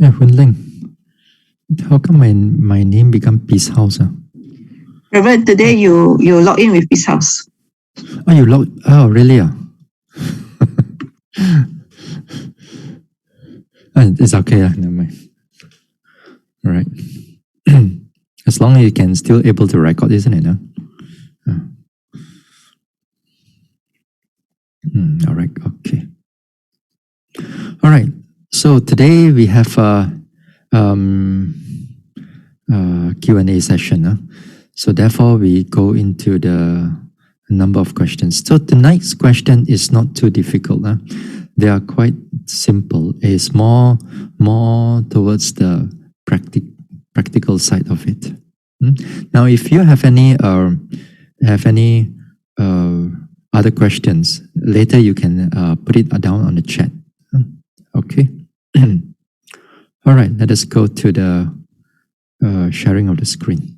Yeah, Hun Ling, how come my name become Peace House? Reverend, today you log in with Peace House. Oh, you log? Oh, really? It's okay. Never mind. All right. As long as you can still able to record, isn't it? All right. Okay. All right. So today we have a Q&A session. So therefore we go into the number of questions. So tonight's question is not too difficult. They are quite simple. It's more towards the practical side of it. Now, if you have any other questions, later you can put it down on the chat. Okay. All right. Let us go to the sharing of the screen.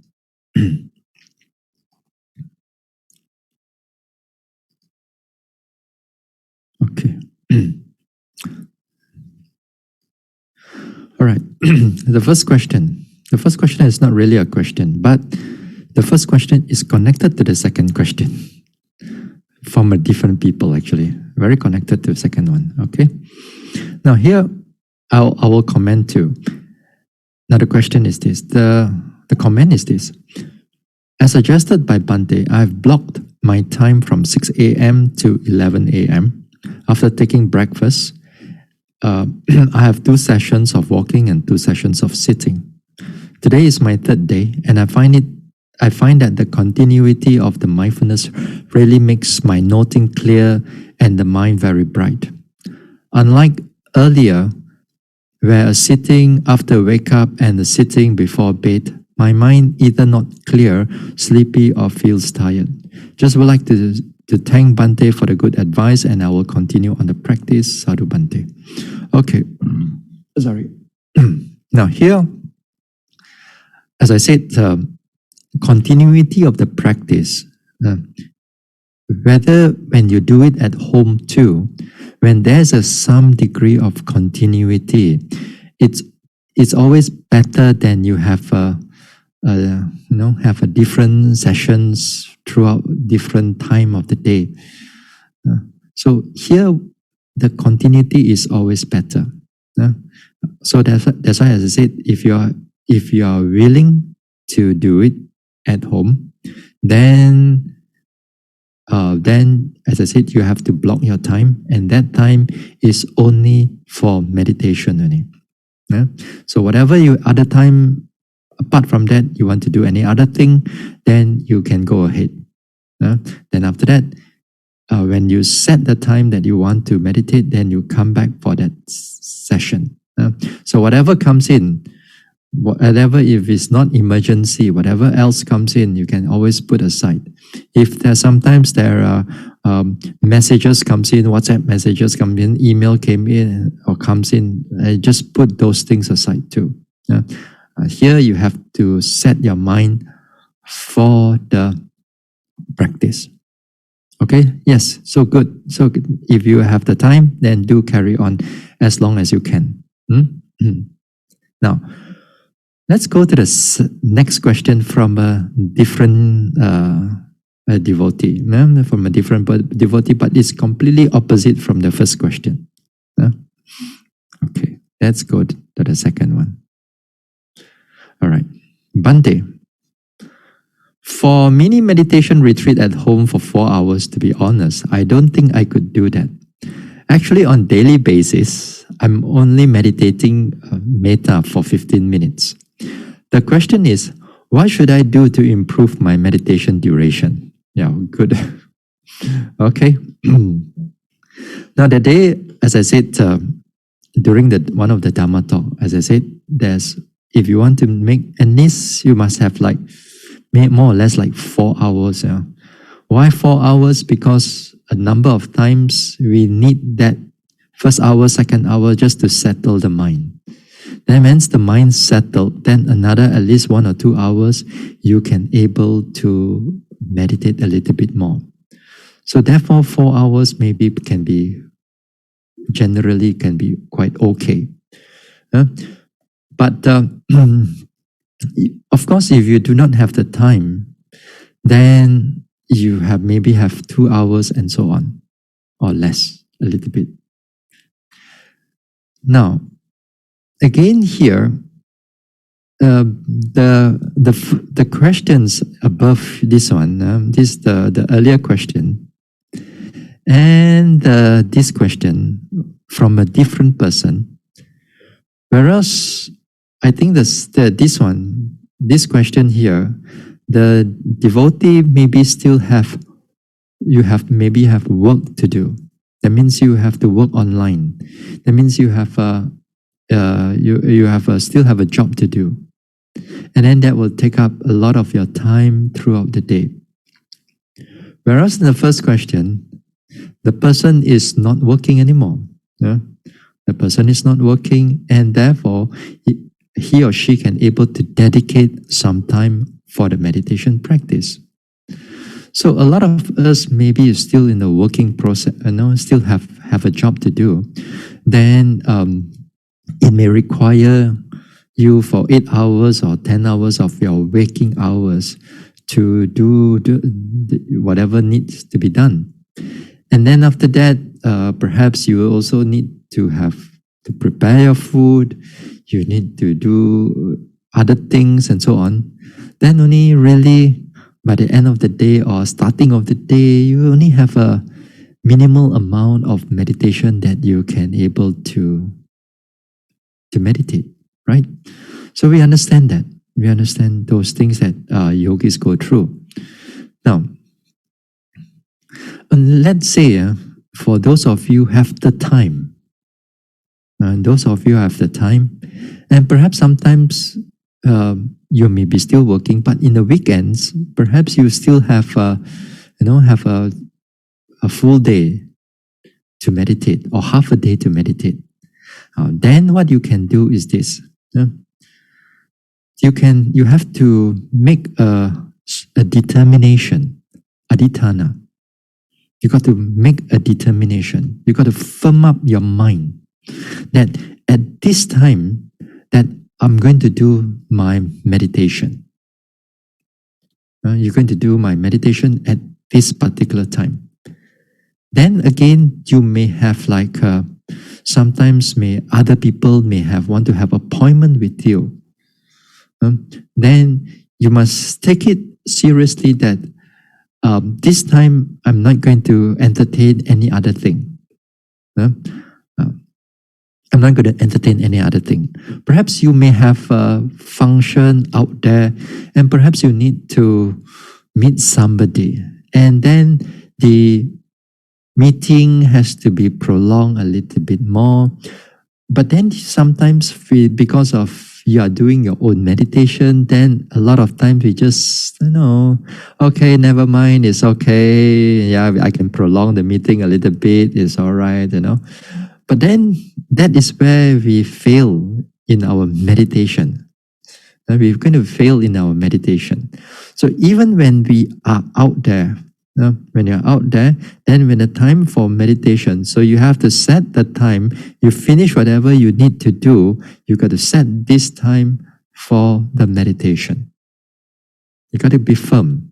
Okay. All right. The first question is not really a question, but the first question is connected to the second question from a different people, actually. Very connected to the second one. Okay. Now here, I will comment too. Now the question is this. The comment is this. As suggested by Bhante, I've blocked my time from 6 a.m. to 11 a.m. After taking breakfast. I have 2 sessions of walking and 2 sessions of sitting. Today is my 3rd day, and I find that the continuity of the mindfulness really makes my noting clear and the mind very bright. Unlike earlier, where a sitting after wake up and a sitting before bed, my mind either not clear, sleepy, or feels tired. Just would like to thank Bhante for the good advice, and I will continue on the practice. Sadhu Bhante. Okay. Sorry. Now here, as I said, continuity of the practice, whether when you do it at home too, when there's some degree of continuity, it's always better than you have have a different sessions throughout different time of the day. So here, the continuity is always better. So that's why, as I said, if you are willing to do it at home, then as I said, you have to block your time, and that time is only for meditation only. So whatever other time, apart from that, you want to do any other thing, then you can go ahead. Then after that, when you set the time that you want to meditate, then you come back for that session. So whatever comes in, whatever, if it's not emergency, whatever else comes in, you can always put aside. If sometimes there are messages comes in, WhatsApp messages come in, email came in or comes in, just put those things aside too. Here you have to set your mind for the practice. Okay, yes, so good. So if you have the time, then do carry on as long as you can. Now, let's go to the next question from a different devotee. From a different devotee, but it's completely opposite from the first question. Okay, let's go to the second one. All right, Bhante. For mini meditation retreat at home for 4 hours, to be honest, I don't think I could do that. Actually, on daily basis, I'm only meditating metta for 15 minutes. The question is, what should I do to improve my meditation duration? Yeah, good. Okay. Now the day, as I said, during one of the Dhamma talk, as I said, if you want to make, at least you must have more or less 4 hours. Why 4 hours? Because a number of times we need that first hour, second hour just to settle the mind. Then once the mind settled, then another at least 1 or 2 hours, you can able to meditate a little bit more. So therefore 4 hours maybe generally can be quite okay. But of course, if you do not have the time, then you maybe have 2 hours and so on, or less, a little bit. Now, again here, the questions above this one, this the earlier question, and this question from a different person. Whereas I think this question here, the devotee maybe still maybe have work to do. That means you have to work online. That means you have still have a job to do, and then that will take up a lot of your time throughout the day. Whereas in the first question, the person is not working anymore. Yeah? The person is not working, and therefore he or she can able to dedicate some time for the meditation practice. So a lot of us maybe is still in the working process, still have a job to do. Then it may require you for 8 hours or 10 hours of your waking hours to do whatever needs to be done. And then after that, perhaps you also need to have to prepare your food, you need to do other things and so on. Then only really by the end of the day or starting of the day, you only have a minimal amount of meditation that you can able to meditate, right? So we understand that. We understand those things that yogis go through. Now, let's say for those of you have the time, and perhaps sometimes you may be still working, but in the weekends, perhaps you still have a full day to meditate or half a day to meditate. Then what you can do is this. You have to make a determination, adhitthana. You got to make a determination. You got to firm up your mind that at this time that I'm going to do my meditation. You're going to do my meditation at this particular time. Then again, you may have sometimes other people may want to have appointment with you. Then you must take it seriously that this time I'm not going to entertain any other thing. I'm not going to entertain any other thing. Perhaps you may have a function out there, and perhaps you need to meet somebody, and then the meeting has to be prolonged a little bit more. But then sometimes because of you are doing your own meditation, then a lot of times we just, okay, never mind, it's okay. Yeah, I can prolong the meeting a little bit, it's all right, But then that is where we fail in our meditation. We're going to fail in our meditation. So even when we are out there, when you're out there, then when the time for meditation, so you have to set the time, you finish whatever you need to do, you got to set this time for the meditation. You got to be firm.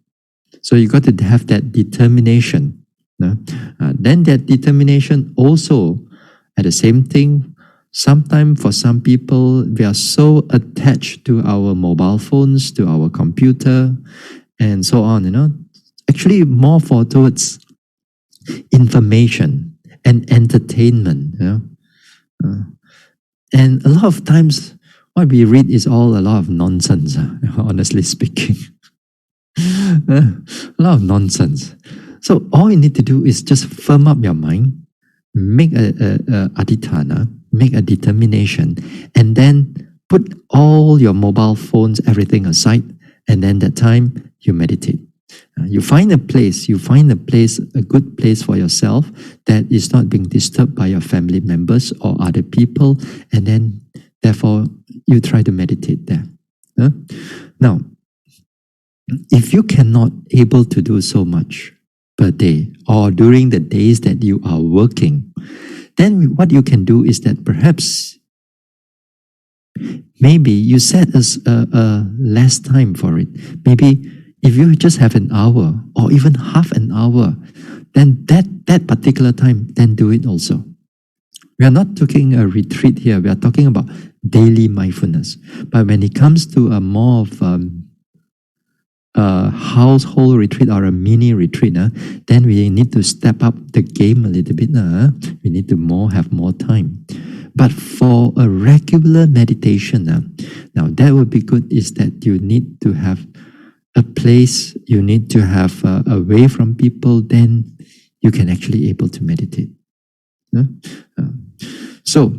So you got to have that determination. Then that determination also, at the same thing, sometimes for some people, we are so attached to our mobile phones, to our computer, and so on, Actually, more towards information and entertainment. And a lot of times, what we read is all a lot of nonsense, honestly speaking. A lot of nonsense. So all you need to do is just firm up your mind, make a adhitthana, make a determination, and then put all your mobile phones, everything aside, and then that time you meditate. You find a good place for yourself that is not being disturbed by your family members or other people, and then therefore you try to meditate there. Now, if you cannot able to do so much per day or during the days that you are working, then what you can do is that perhaps maybe you set a less time for it. Maybe if you just have an hour or even half an hour, then that particular time, then do it also. We are not talking a retreat here. We are talking about daily mindfulness. But when it comes to a more of a household retreat or a mini retreat, then we need to step up the game a little bit. We need to have more time. But for a regular meditation, now that would be good is that you need to have a place, you need to have away from people, then you can actually able to meditate. So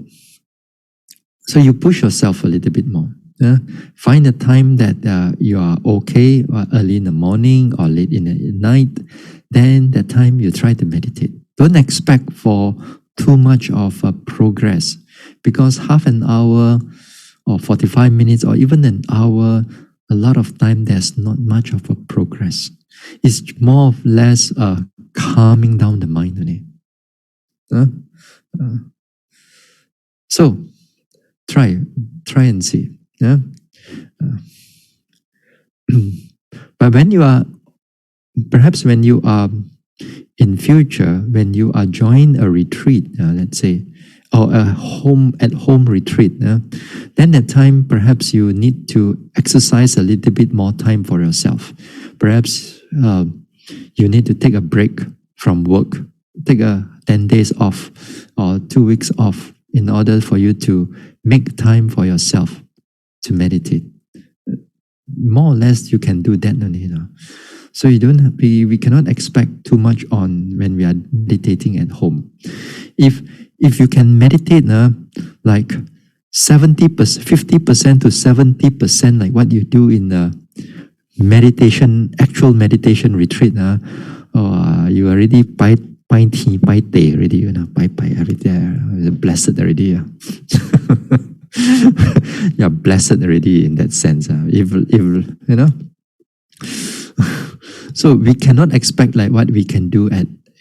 you push yourself a little bit more. Find a time that you are okay, early in the morning or late in the night. Then that time you try to meditate. Don't expect for too much of a progress, because half an hour or 45 minutes or even an hour, a lot of time there's not much of a progress. It's more or less calming down the mind only. So try and see. But when you are, perhaps when you are in future, when you are join a retreat, let's say, or a home retreat, then that time perhaps you need to exercise a little bit more time for yourself. Perhaps you need to take a break from work, take 10 days off or 2 weeks off in order for you to make time for yourself to meditate. More or less you can do that only. So we cannot expect too much on when we are meditating at home. If you can meditate like 70%, 50% to 70%, like what you do in the actual meditation retreat, you already by day already, by everything, blessed already. You're blessed already in that sense. If so we cannot expect like what we can do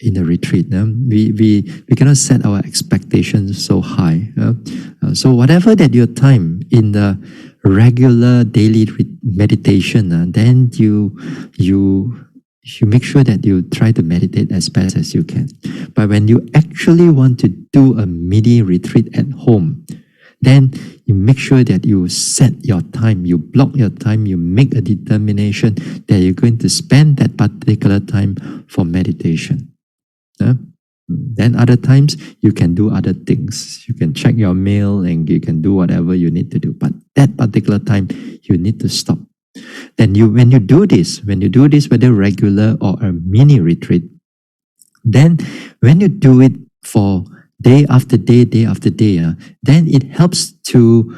in a retreat. We cannot set our expectations so high. So whatever that your time in the regular daily meditation, then you make sure that you try to meditate as best as you can. But when you actually want to do a mini retreat at home, then you make sure that you set your time, you block your time, you make a determination that you're going to spend that particular time for meditation. Then other times you can do other things. You can check your mail and you can do whatever you need to do. But that particular time, you need to stop. Then when you do this, whether regular or a mini retreat, then when you do it for day after day, then it helps to,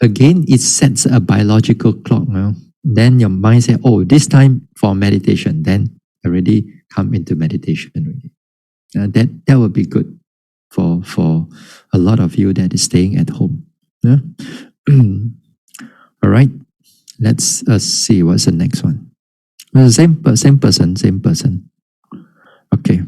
again, it sets a biological clock. Then your mind says, oh, this time for meditation, then already come into meditation already. That would be good for a lot of you that is staying at home. All right, let's see what's the next one. Well, same person. Okay.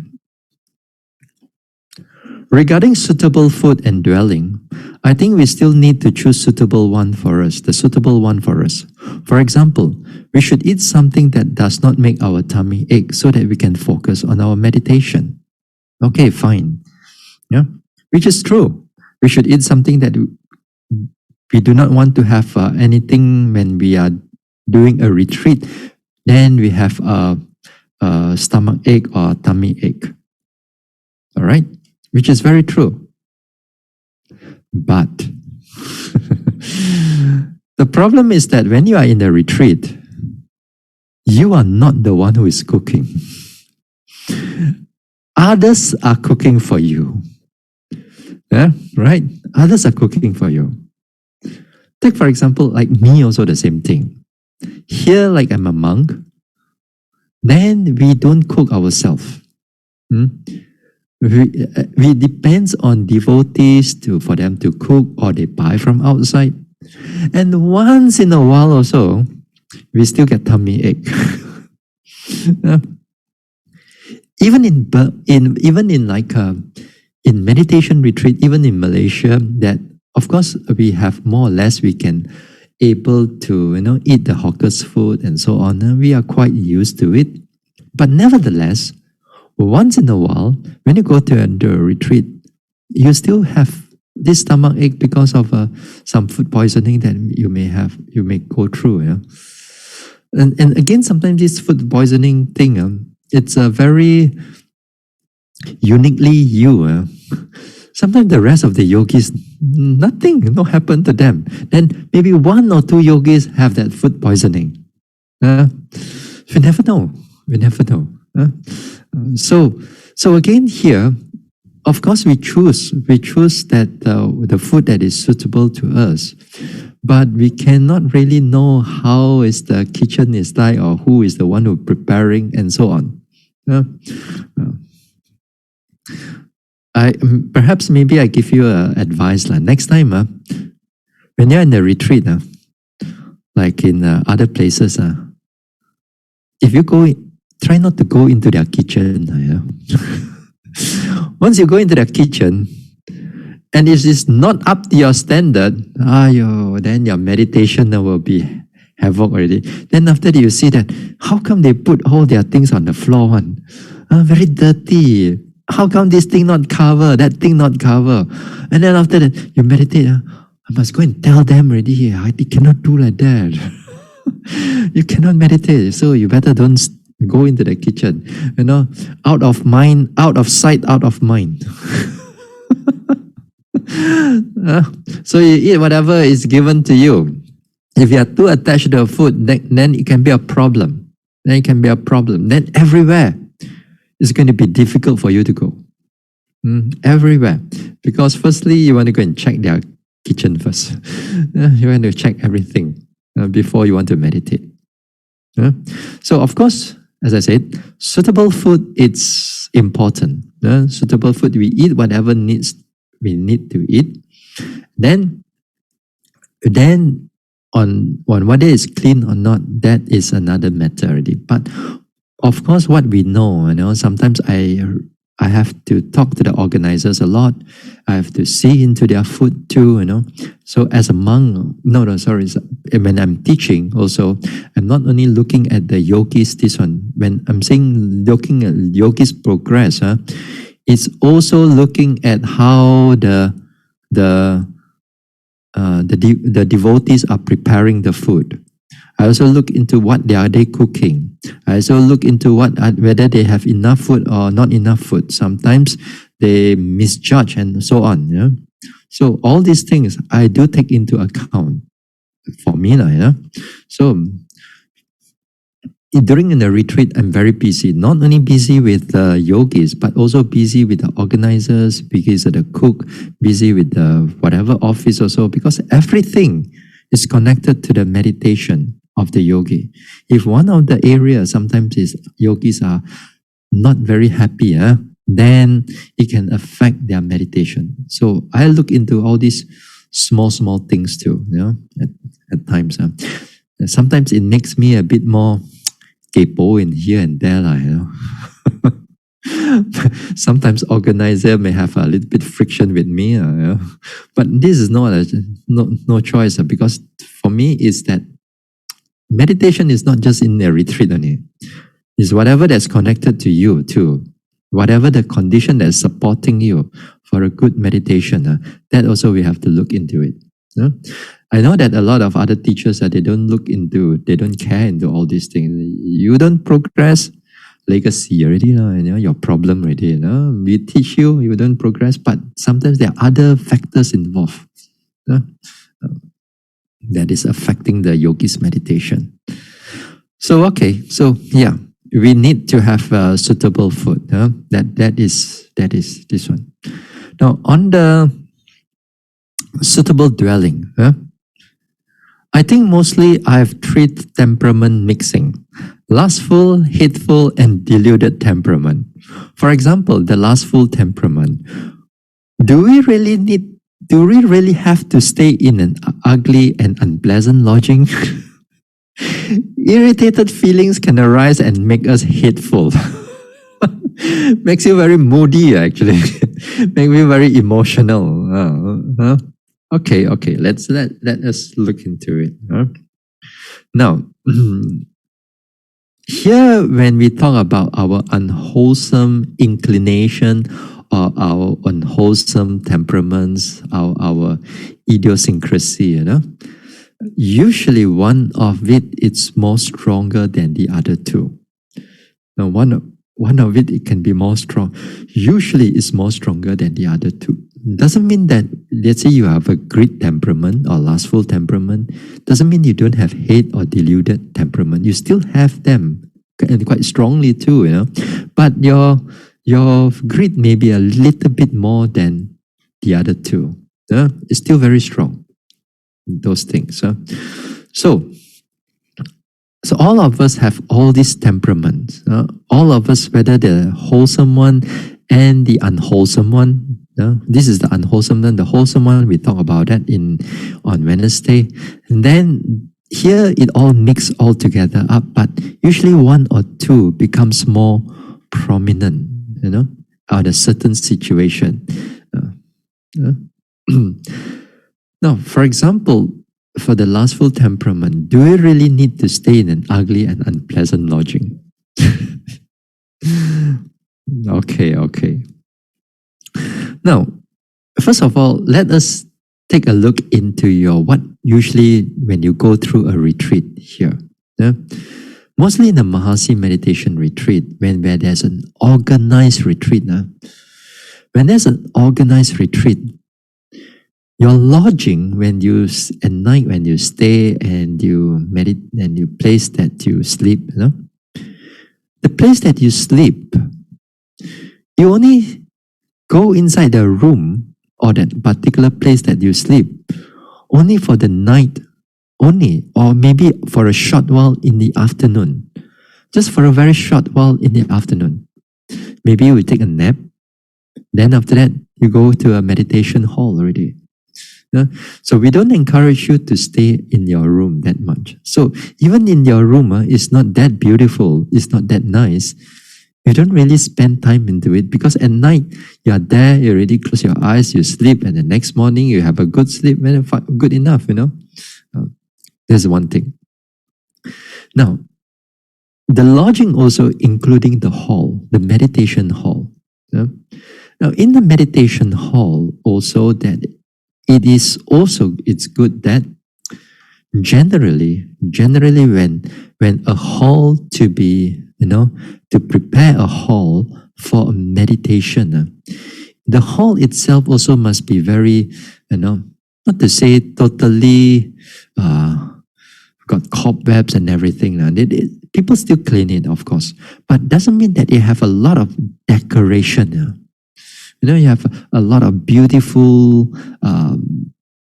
Regarding suitable food and dwelling, I think we still need to choose the suitable one for us. For example, we should eat something that does not make our tummy ache so that we can focus on our meditation. Okay, fine. Which is true. We should eat something that we do not want to have anything when we are doing a retreat. Then we have a stomach ache or tummy ache. All right? Which is very true. But the problem is that when you are in the retreat, you are not the one who is cooking. Others are cooking for you. Right? Others are cooking for you. Take for example, like me also the same thing. Here, like I'm a monk, then we don't cook ourselves. We depends on devotees for them to cook, or they buy from outside. And once in a while also, we still get tummy ache. Even in meditation retreat, even in Malaysia, that of course, we have more or less, we can able to, eat the hawker's food and so on. And we are quite used to it. But nevertheless, once in a while, when you go to a retreat, you still have this stomach ache because of some food poisoning that you may go through. And again, sometimes this food poisoning thing, it's a very uniquely you. Sometimes the rest of the yogis, nothing, no happen to them. Then maybe 1 or 2 yogis have that food poisoning. We never know. We never know. So again here, of course we choose that the food that is suitable to us, but we cannot really know how is the kitchen is like or who is the one who preparing and so on. Perhaps maybe I give you advice. Next time, when you're in the retreat, like in other places, if you go, try not to go into their kitchen. Once you go into their kitchen, and it is not up to your standard, then your meditation will be havoc already. Then after that, you see that, how come they put all their things on the floor? Very dirty. How come this thing not cover, that thing not cover? And then after that, you meditate. I must go and tell them already. I cannot do like that. You cannot meditate. So you better don't go into the kitchen. Out of mind, out of sight, out of mind. So you eat whatever is given to you. If you are too attached to the food, then it can be a problem. Then everywhere, it's going to be difficult for you to go. Everywhere. Because firstly, you want to go and check their kitchen first. You want to check everything before you want to meditate. So of course, as I said, suitable food, it's important. Suitable food, we eat whatever we need to eat. Then on whether it's clean or not, that is another matter already. But of course, what we know, sometimes I have to talk to the organizers a lot. I have to see into their food too, So as a monk, when I'm teaching also, I'm not only looking at the yogis, this one. When I'm saying looking at yogis' progress, it's also looking at how the devotees are preparing the food. I also look into what are they cooking. I also look into whether they have enough food or not enough food. Sometimes they misjudge and so on. So all these things I do take into account for me. So during the retreat, I'm very busy. Not only busy with the yogis, but also busy with the organizers, busy with the cook, busy with the whatever office or so, because everything is connected to the meditation of the yogi. If one of the areas sometimes is yogis are not very happy, then it can affect their meditation. So I look into all these small things too, at times. Sometimes it makes me a bit more kaypoh in here and there, Sometimes organizer may have a little bit friction with me, but this is no choice, because for me is that meditation is not just in a retreat only. It's whatever that's connected to you too. Whatever the condition that's supporting you for a good meditation, that also we have to look into it. I know that a lot of other teachers, they don't care into all these things. You don't progress, legacy already, your problem already. We teach you, you don't progress, but sometimes there are other factors involved that is affecting the yogi's meditation. So we need to have suitable food. That is this one. Now on the suitable dwelling, I think mostly I have 3 temperament mixing: lustful, hateful, and deluded temperament. For example, the lustful temperament. Do we really have to stay in an ugly and unpleasant lodging? Irritated feelings can arise and make us hateful. Makes you very moody, actually. Make me very emotional. Okay. Let us look into it. Now, here when we talk about our unwholesome inclination or our unwholesome temperaments, our idiosyncrasy, usually one of it is more stronger than the other two. Now, one of it can be more strong. Usually, it's more stronger than the other two. Doesn't mean that, let's say you have a greed temperament or lustful temperament, doesn't mean you don't have hate or deluded temperament. You still have them, and quite strongly too, But your greed may be a little bit more than the other two. It's still very strong, those things. So all of us have all these temperaments. All of us, whether the wholesome one and the unwholesome one. This is the unwholesome one. The wholesome one, we talk about that on Wednesday. And then here it all mixed all together up, but usually one or two becomes more prominent, on a certain situation. Now, for example, for the lustful temperament, do we really need to stay in an ugly and unpleasant lodging? Okay. Now, first of all, let us take a look into what usually when you go through a retreat here. Mostly in the Mahasi meditation retreat, where there's an organized retreat. When there's an organized retreat, your lodging at night when you stay and you meditate and you place that you sleep, the place that you sleep, you only go inside the room or that particular place that you sleep only for the night, or maybe for a short while in the afternoon, just for a very short while in the afternoon. Maybe you will take a nap, then after that you go to a meditation hall already. So we don't encourage you to stay in your room that much. So even in your room, it's not that beautiful, it's not that nice. You don't really spend time into it because at night you are there, you already close your eyes, you sleep, and the next morning you have a good sleep, good enough, There's one thing. Now, the lodging also including the hall, the meditation hall. Now, in the meditation hall also that it's good that generally when a hall to be, to prepare a hall for a meditation, the hall itself also must be very, not to say totally got cobwebs and everything. People still clean it, of course, but doesn't mean that they have a lot of decoration. You have a lot of beautiful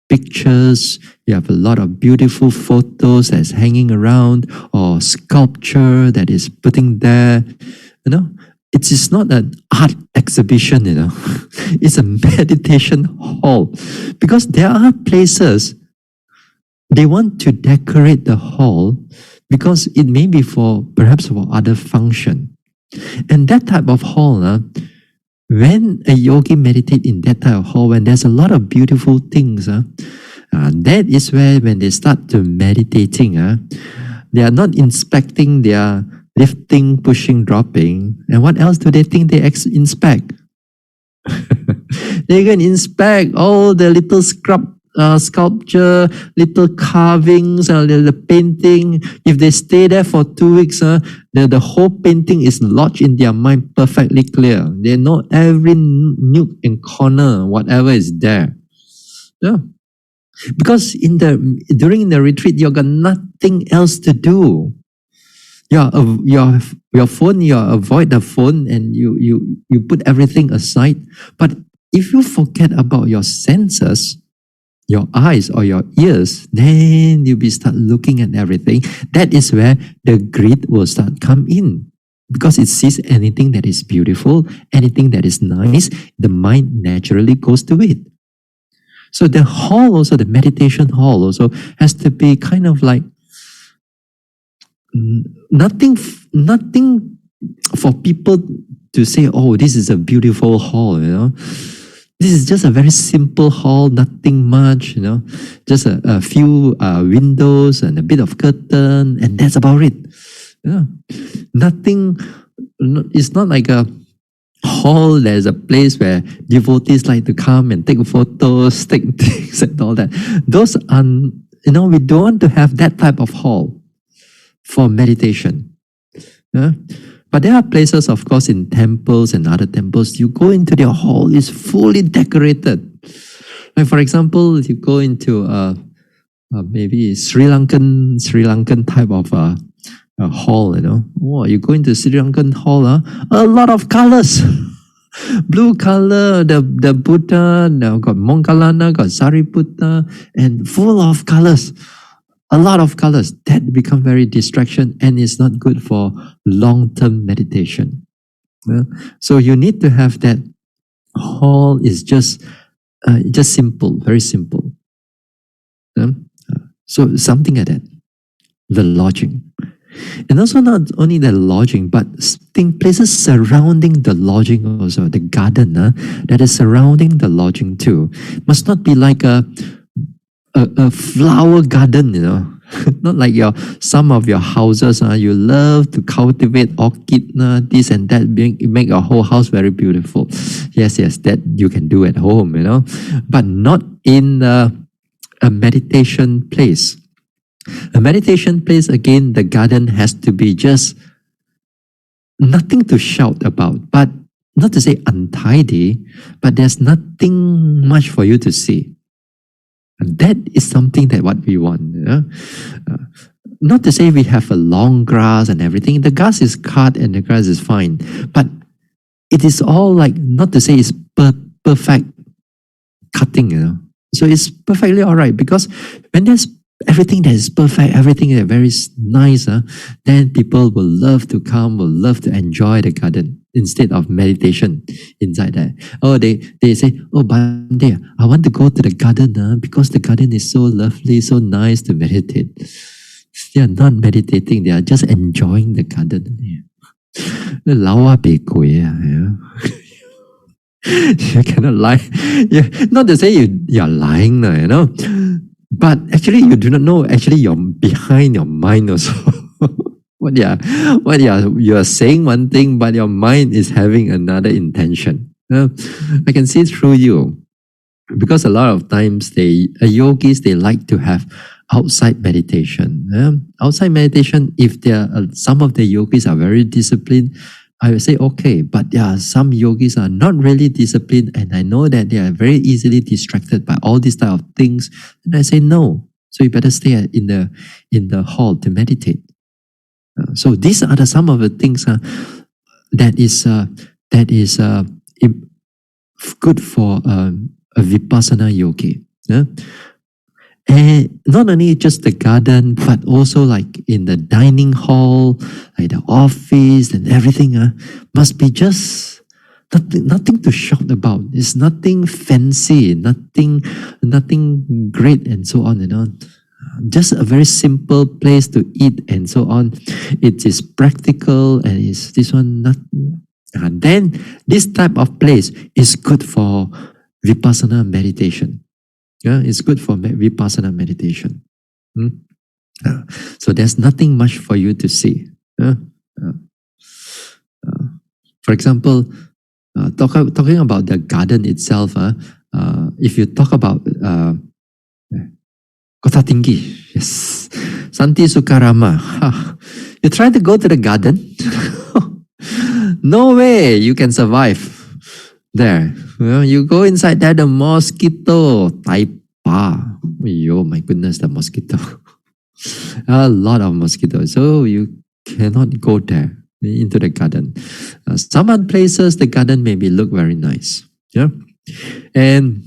pictures, you have a lot of beautiful photos that's hanging around, or sculpture that is putting there. It is not an art exhibition, It's a meditation hall. Because there are places, they want to decorate the hall because it may be perhaps for other function. And that type of hall, when a yogi meditates in that type of hall, when there's a lot of beautiful things, that is where when they start to meditating, they are not inspecting their lifting, pushing, dropping. And what else do they think they inspect? They can inspect all the little sculpture, little carvings, the painting. If they stay there for 2 weeks, the whole painting is lodged in their mind perfectly clear. They know every nook and corner, whatever is there. Yeah. Because during the retreat, you got nothing else to do. Your phone, you avoid the phone and you put everything aside. But if you forget about your senses, your eyes or your ears, then you'll start looking at everything. That is where the greed will start come in. Because it sees anything that is beautiful, anything that is nice, the mind naturally goes to it. So the hall also, the meditation hall also has to be kind of like nothing for people to say, oh, this is a beautiful hall, This is just a very simple hall, nothing much, just a few windows and a bit of curtain, and that's about it. Yeah. Nothing, it's not like a hall. There's a place where devotees like to come and take photos, take things and all that. Those are, we don't want to have that type of hall for meditation. Yeah? But there are places, of course, in temples and other temples, you go into their hall, it's fully decorated. Like for example, you go into maybe Sri Lankan type of a hall, Oh, you go into Sri Lankan hall, a lot of colors. Blue color, the Buddha, now got Mongalana, got Sariputta, and full of colors. A lot of colors. That become very distraction and it's not good for long-term meditation. Yeah? So you need to have that hall is just simple, very simple. Yeah? So something like that. The lodging. And also not only the lodging, but places surrounding the lodging also. The garden that is surrounding the lodging too. Must not be like a flower garden, not like some of your houses. You love to cultivate orchid, this and that, make your whole house very beautiful. Yes, that you can do at home, but not in a meditation place. A meditation place, again, the garden has to be just nothing to shout about, but not to say untidy, but there's nothing much for you to see. And that is something that what we want. Not to say we have a long grass and everything. The grass is cut and the grass is fine. But it is all like, not to say it's perfect cutting. So it's perfectly all right. Because when there's everything that is perfect, everything that is very nice, then people will love to come, will love to enjoy the garden instead of meditation inside there. Oh, they say, oh, Bhante, I want to go to the garden because the garden is so lovely, so nice to meditate. They are not meditating, they are just enjoying the garden. You cannot lie. Not to say you're lying, but actually you do not know. Actually, you're behind your mind also. You are saying one thing, but your mind is having another intention. I can see through you, because a lot of times yogis, they like to have outside meditation. Outside meditation, if some of the yogis are very disciplined, I would say okay, but there are some yogis are not really disciplined, and I know that they are very easily distracted by all these type of things. And I say no. So you better stay in the hall to meditate. So these are some of the things that is good for a vipassana yogi. And not only just the garden, but also like in the dining hall, like the office and everything, must be just nothing to shout about. It's nothing fancy, nothing great and so on. Just a very simple place to eat and so on. It is practical and is this one not. And then this type of place is good for vipassana meditation. Yeah, it's good for vipassana meditation. So there's nothing much for you to see. For example, talking about the garden itself, if you talk about Kota Tinggi, yes, Santi Sukarama, you try to go to the garden, no way you can survive there. You go inside there, the mosquito, taipa. Oh my goodness, the mosquito. A lot of mosquitoes. So you cannot go there into the garden. Some other places, the garden maybe look very nice. Yeah. And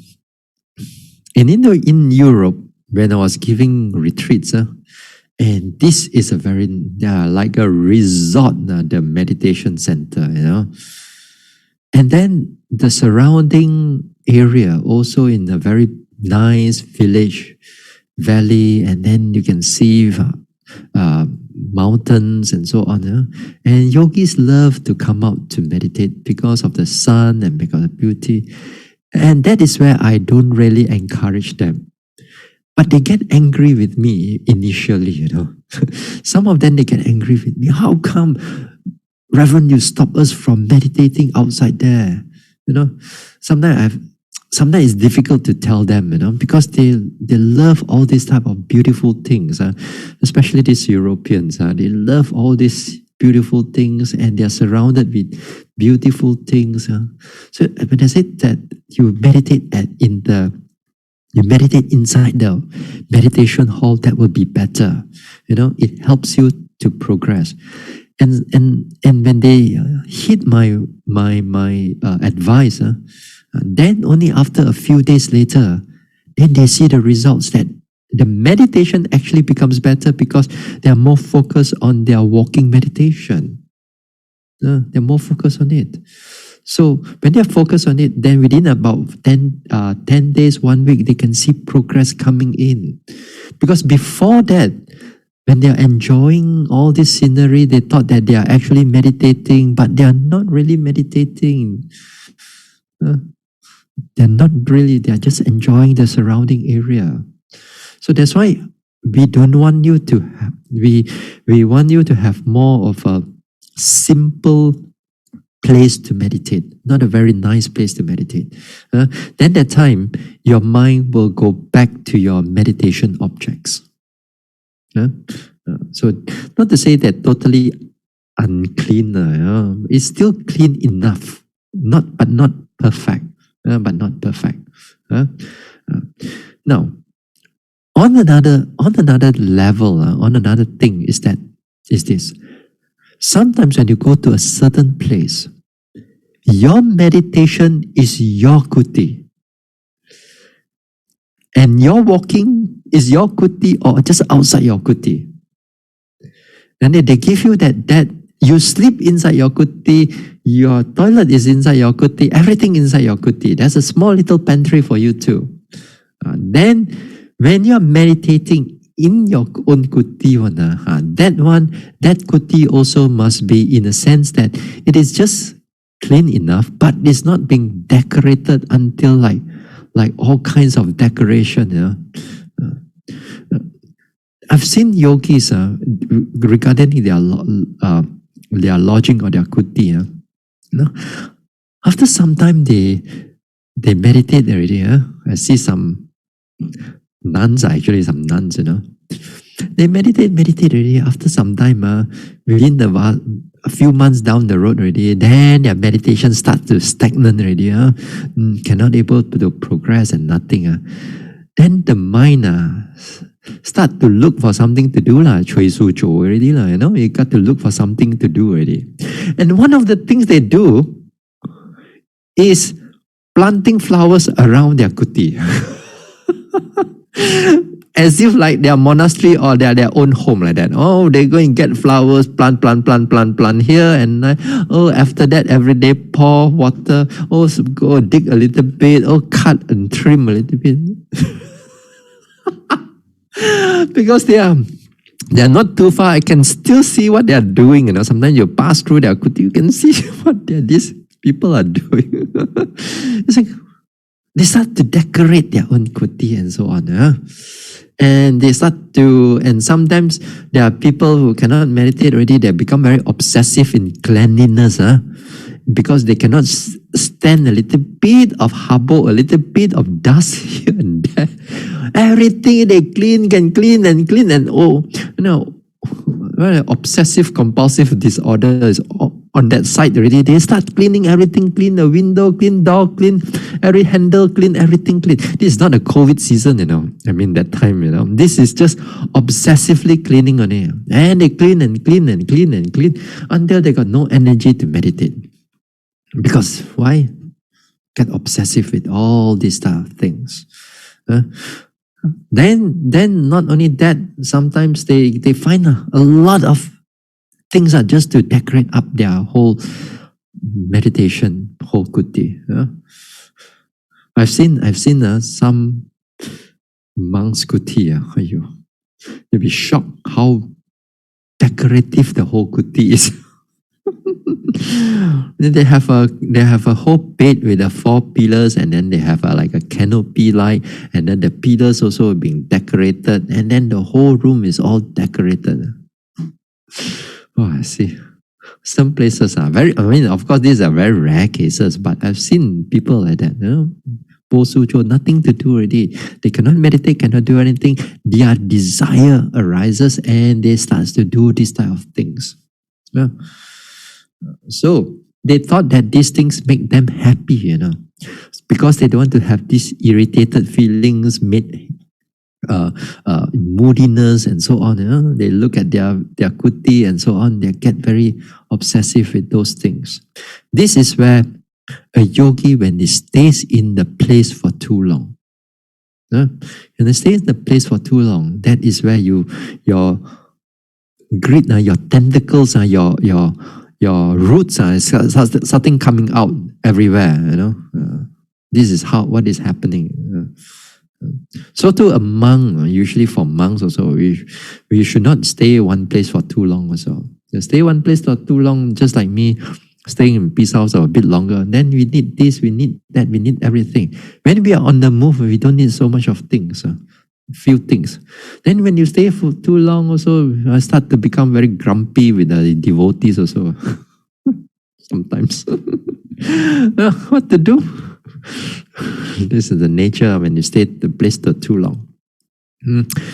in Europe, when I was giving retreats, and this is a very, like a resort, the meditation center, And then the surrounding area also in a very nice valley, and then you can see mountains and so on. And yogis love to come out to meditate because of the sun and because of beauty. And that is where I don't really encourage them. But they get angry with me initially, Some of them, they get angry with me. How come, Reverend, you stop us from meditating outside there? Sometimes it's difficult to tell them, because they love all these type of beautiful things, especially these Europeans. They love all these beautiful things and they're surrounded with beautiful things. So when I say that you meditate inside the meditation hall, that would be better. It helps you to progress. And when they heed my advice, then only after a few days later, then they see the results that the meditation actually becomes better because they are more focused on their walking meditation. They're more focused on it. So when they're focused on it, then within about 10 days, 1 week, they can see progress coming in. Because before that, when they are enjoying all this scenery, they thought that they are actually meditating, but they are not really meditating. They're not really, they are just enjoying the surrounding area. So that's why we don't want you to have, we want you to have more of a simple place to meditate, not a very nice place to meditate. Then that time, your mind will go back to your meditation objects. So not to say that totally unclean, it's still clean enough, but not perfect. Now, on another level, on another thing is this. Sometimes when you go to a certain place, your meditation is your kuti. And your walking is your kuti or just outside your kuti. And they give you that you sleep inside your kuti, your toilet is inside your kuti, everything inside your kuti. There's a small little pantry for you too. Then when you're meditating in your own kuti, that kuti also must be in a sense that it is just clean enough, but it's not being decorated until like all kinds of decoration. I've seen yogis regarding their lodging or their kuti. After some time, they meditate already. I see some nuns, some nuns. They meditate already. After some time, within a few months down the road already, then their meditation starts to stagnate already. Cannot able to progress and nothing. Then the mind start to look for something to do already. You got to look for something to do already. And one of the things they do is planting flowers around their kuti. As if like their monastery or their own home like that. Oh, they go and get flowers, plant here, and after that every day pour water. Oh, so go dig a little bit. Oh, cut and trim a little bit. Because they are not too far. I can still see what they are doing. Sometimes you pass through their kuti, you can see what these people are doing. It's like they start to decorate their own kuti and so on. And they start to, and sometimes there are people who cannot meditate already, they become very obsessive in cleanliness, because they cannot stand a little bit of harbor, a little bit of dust here and there. Everything they can clean and obsessive compulsive disorder is on that side already. They start cleaning everything, clean the window, clean door, clean every handle, clean everything, clean. This is not a COVID season, I mean that time, This is just obsessively cleaning on it. And they clean until they got no energy to meditate. Because why? Get obsessive with all these stuff things. Then not only that, sometimes they find a lot of things are just to decorate up their whole meditation, whole kuti. I've seen some monks' kuti. You'll be shocked how decorative the whole kuti is. They have a whole bed with the 4 pillars, and then they have like a canopy light, and then the pillars also being decorated, and then the whole room is all decorated. Oh, I see. Some places are very, of course, these are very rare cases, but I've seen people like that, nothing to do already. They cannot meditate, cannot do anything. Their desire arises and they start to do these type of things. Yeah. So they thought that these things make them happy, because they don't want to have these irritated feelings, moodiness and so on. They look at their kuti and so on. They get very obsessive with those things. This is where a yogi, when he stays in the place for too long, when they stay in the place for too long, that is where your greed, your tentacles, your roots are starting coming out everywhere. This is what is happening. So to a monk, usually for monks also, we should not stay one place for too long also. You stay one place for too long, just like me, staying in peace house or a bit longer, then we need this, we need that, we need everything. When we are on the move, we don't need so much of things, few things. Then when you stay for too long also, I start to become very grumpy with the devotees also. Sometimes. What to do? This is the nature when you stay at the place for too long.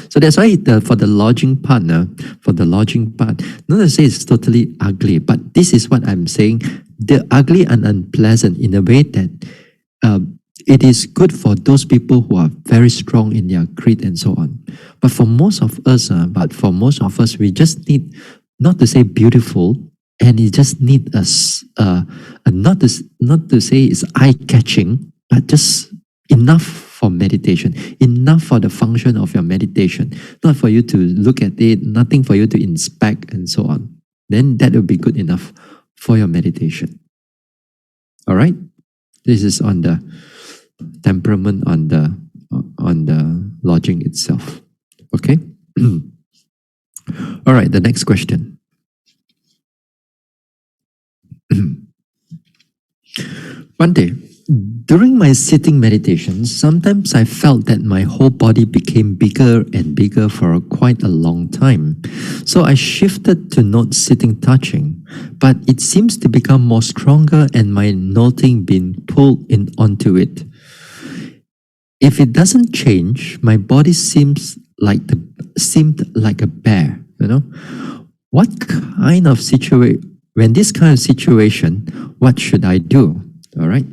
So that's why for the lodging part, not to say it's totally ugly, but this is what I'm saying. The ugly and unpleasant in a way that it is good for those people who are very strong in their greed and so on. But for most of us, we just need, not to say beautiful, and it just need us not to say it's eye-catching, but just enough for meditation, enough for the function of your meditation, not for you to look at it, nothing for you to inspect and so on. Then that will be good enough for your meditation. All right? This is on the temperament, on the lodging itself. Okay? All right, the next question. Bhante, during my sitting meditations, sometimes I felt that my whole body became bigger and bigger for quite a long time. So I shifted to not sitting touching, but it seems to become more stronger and my noting being pulled in onto it. If it doesn't change, my body seemed like a bear, What kind of when this kind of situation, what should I do? All right.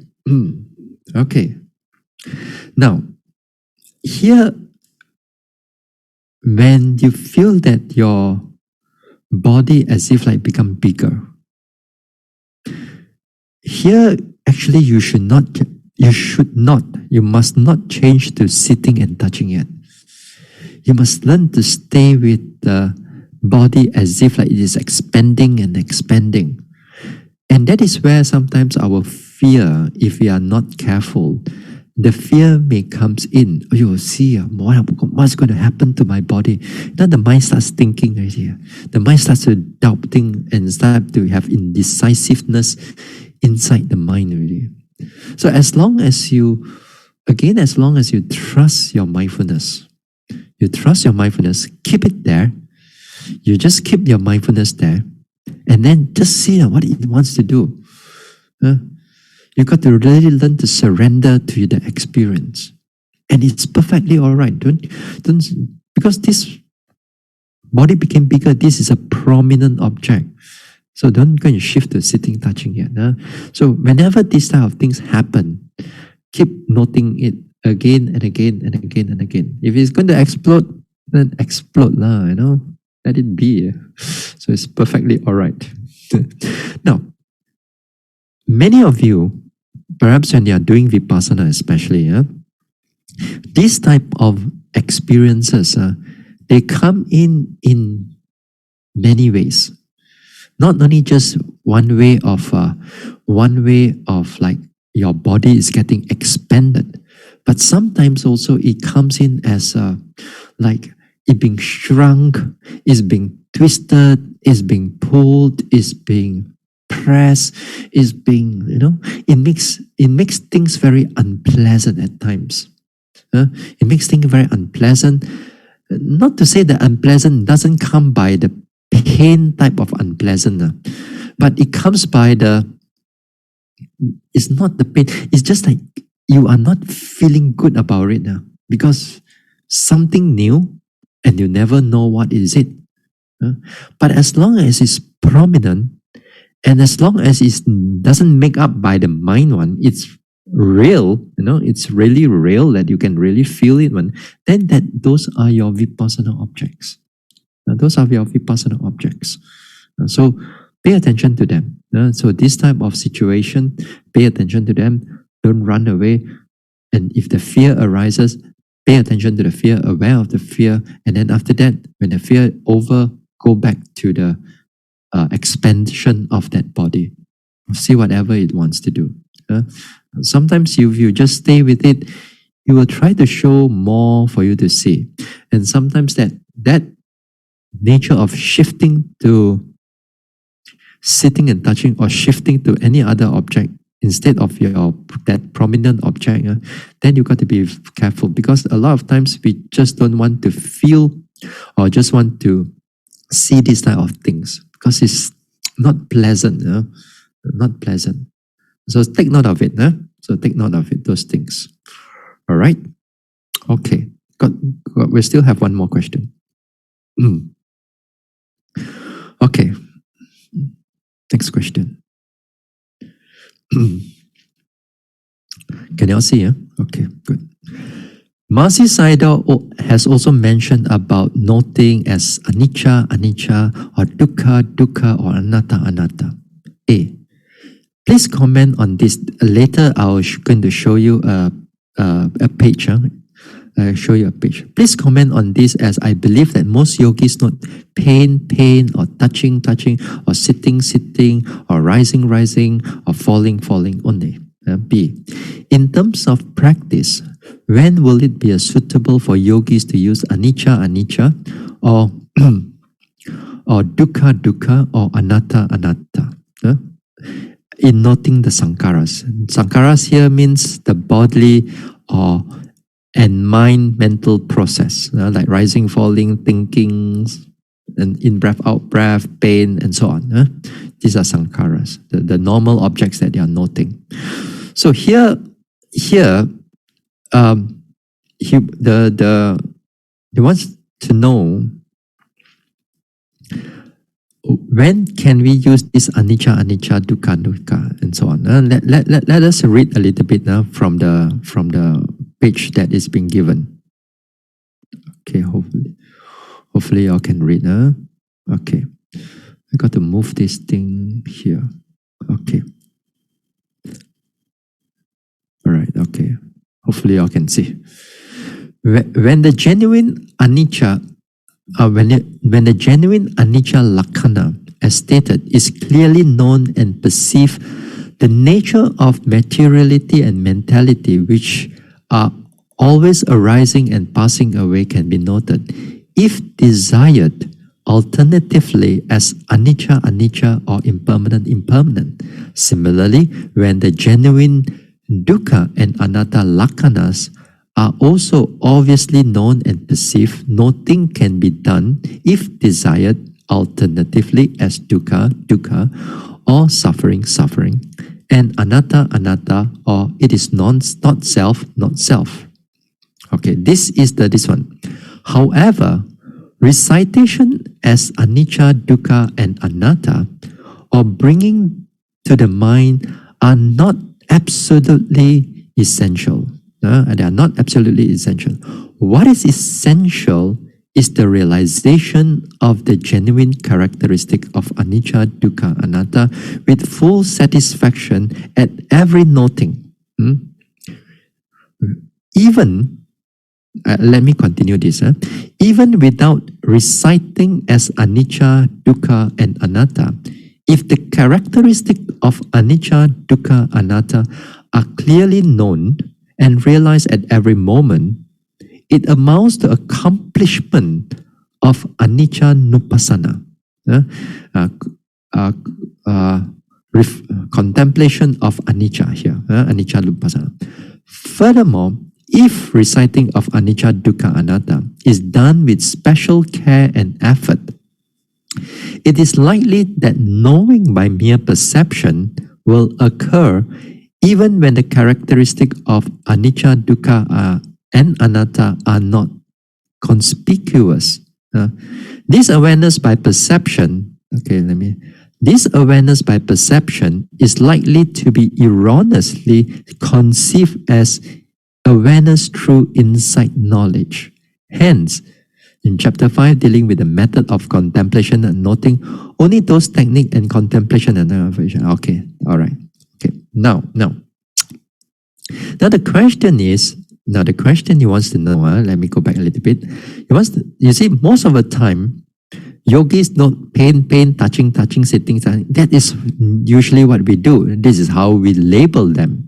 Okay. Now, here, when you feel that your body as if like become bigger, here actually you must not change to sitting and touching it. You must learn to stay with the body as if like it is expanding and expanding. And that is where sometimes our fear, if we are not careful, the fear may comes in. Oh, you see, what's going to happen to my body? Then the mind starts thinking right here. The mind starts to doubting and start to have indecisiveness inside the mind really. So as long as you trust your mindfulness, keep it there. You just keep your mindfulness there, and then just see what it wants to do. You got to really learn to surrender to the experience, and it's perfectly all right. Don't because this body became bigger. This is a prominent object, so don't go and shift to sitting, touching it. So whenever these type of things happen, keep noting it again and again and again and again. If it's going to explode, then explode lah. Let it be. So it's perfectly all right. Now, many of you, perhaps when you are doing Vipassana especially, these type of experiences, they come in many ways. Not only just one way of like your body is getting expanded, but sometimes also it comes in as like it being shrunk, is being twisted, is being pulled, is being pressed, is being, it makes things very unpleasant at times. It makes things very unpleasant. Not to say that unpleasant doesn't come by the pain type of unpleasant, but it comes by it's not the pain. It's just like you are not feeling good about it now because something new and you never know what is it. But as long as it's prominent and as long as it doesn't make up by the mind one, it's real, it's really real that you can really feel it one, then those are your vipassana objects. Those are your vipassana objects. So pay attention to them. So this type of situation, pay attention to them. Don't run away. And if the fear arises, pay attention to the fear, aware of the fear. And then after that, when the fear over, go back to the expansion of that body. See whatever it wants to do. Sometimes if you just stay with it, you will try to show more for you to see. And sometimes that nature of shifting to sitting and touching or shifting to any other object instead of that prominent object, then you got to be careful, because a lot of times we just don't want to feel or just want to see these type of things because it's not pleasant. Not pleasant. So take note of it. So take note of it, those things. All right. Okay. We still have one more question. Okay. Next question. Can you all see? Okay, good. Mahasi Sayadaw has also mentioned about noting as anicca, anicca, or dukkha, dukkha, or anatta, anatta. A. Please comment on this. Later, I'm going to show you a page. Show you a page. Please comment on this, as I believe that most yogis note pain, pain, or touching, touching, or sitting, sitting, or rising, rising, or falling, falling only. B. In terms of practice, when will it be suitable for yogis to use anicca, anicca, or or dukkha, dukkha, or anatta, anatta? In noting the sankharas. Sankharas here means the bodily and mind mental process, like rising, falling, thinking, and in breath, out breath, pain, and so on. These are sankharas, the normal objects that they are noting. So here, he wants to know, when can we use this anicca, anicca, dukkha, dukkha, and so on? Let us read a little bit from the page that is being given. Okay, hopefully y'all can read. Okay, I got to move this thing here. Okay. All right. Okay. Hopefully y'all can see. When the genuine anicca. When the genuine anicca lakkhana, as stated, is clearly known and perceived, the nature of materiality and mentality, which are always arising and passing away, can be noted. If desired, alternatively, as anicca, anicca, or impermanent, impermanent. Similarly, when the genuine dukkha and anatta lakkhanas are also obviously known and perceived, noting can be done, if desired, alternatively as dukkha, dukkha, or suffering, suffering, and anatta, anatta, or it is not self, not self. Okay, this one. However, recitation as anicca, dukkha, and anatta, or bringing to the mind, are not absolutely essential. They are not absolutely essential. What is essential is the realization of the genuine characteristic of anicca, dukkha, anatta with full satisfaction at every noting. Even, let me continue this. Even without reciting as anicca, dukkha, and anatta, if the characteristic of anicca, dukkha, anatta are clearly known and realized at every moment, it amounts to accomplishment of anicca nupassana. contemplation of anicca here. Anicca lumpasana. Furthermore, if reciting of anicca dukkha anatta is done with special care and effort, it is likely that knowing by mere perception will occur even when the characteristic of anicca, dukkha, and anatta are not conspicuous. This awareness by perception, this awareness by perception is likely to be erroneously conceived as awareness through insight knowledge. Hence, in chapter 5, dealing with the method of contemplation and noting only those technique and contemplation and observation. Okay, all right. Okay, now the question is, the question he wants to know, let me go back a little bit. You see, most of the time, yogis don't pain, touching, sitting. That is usually what we do. This is how we label them.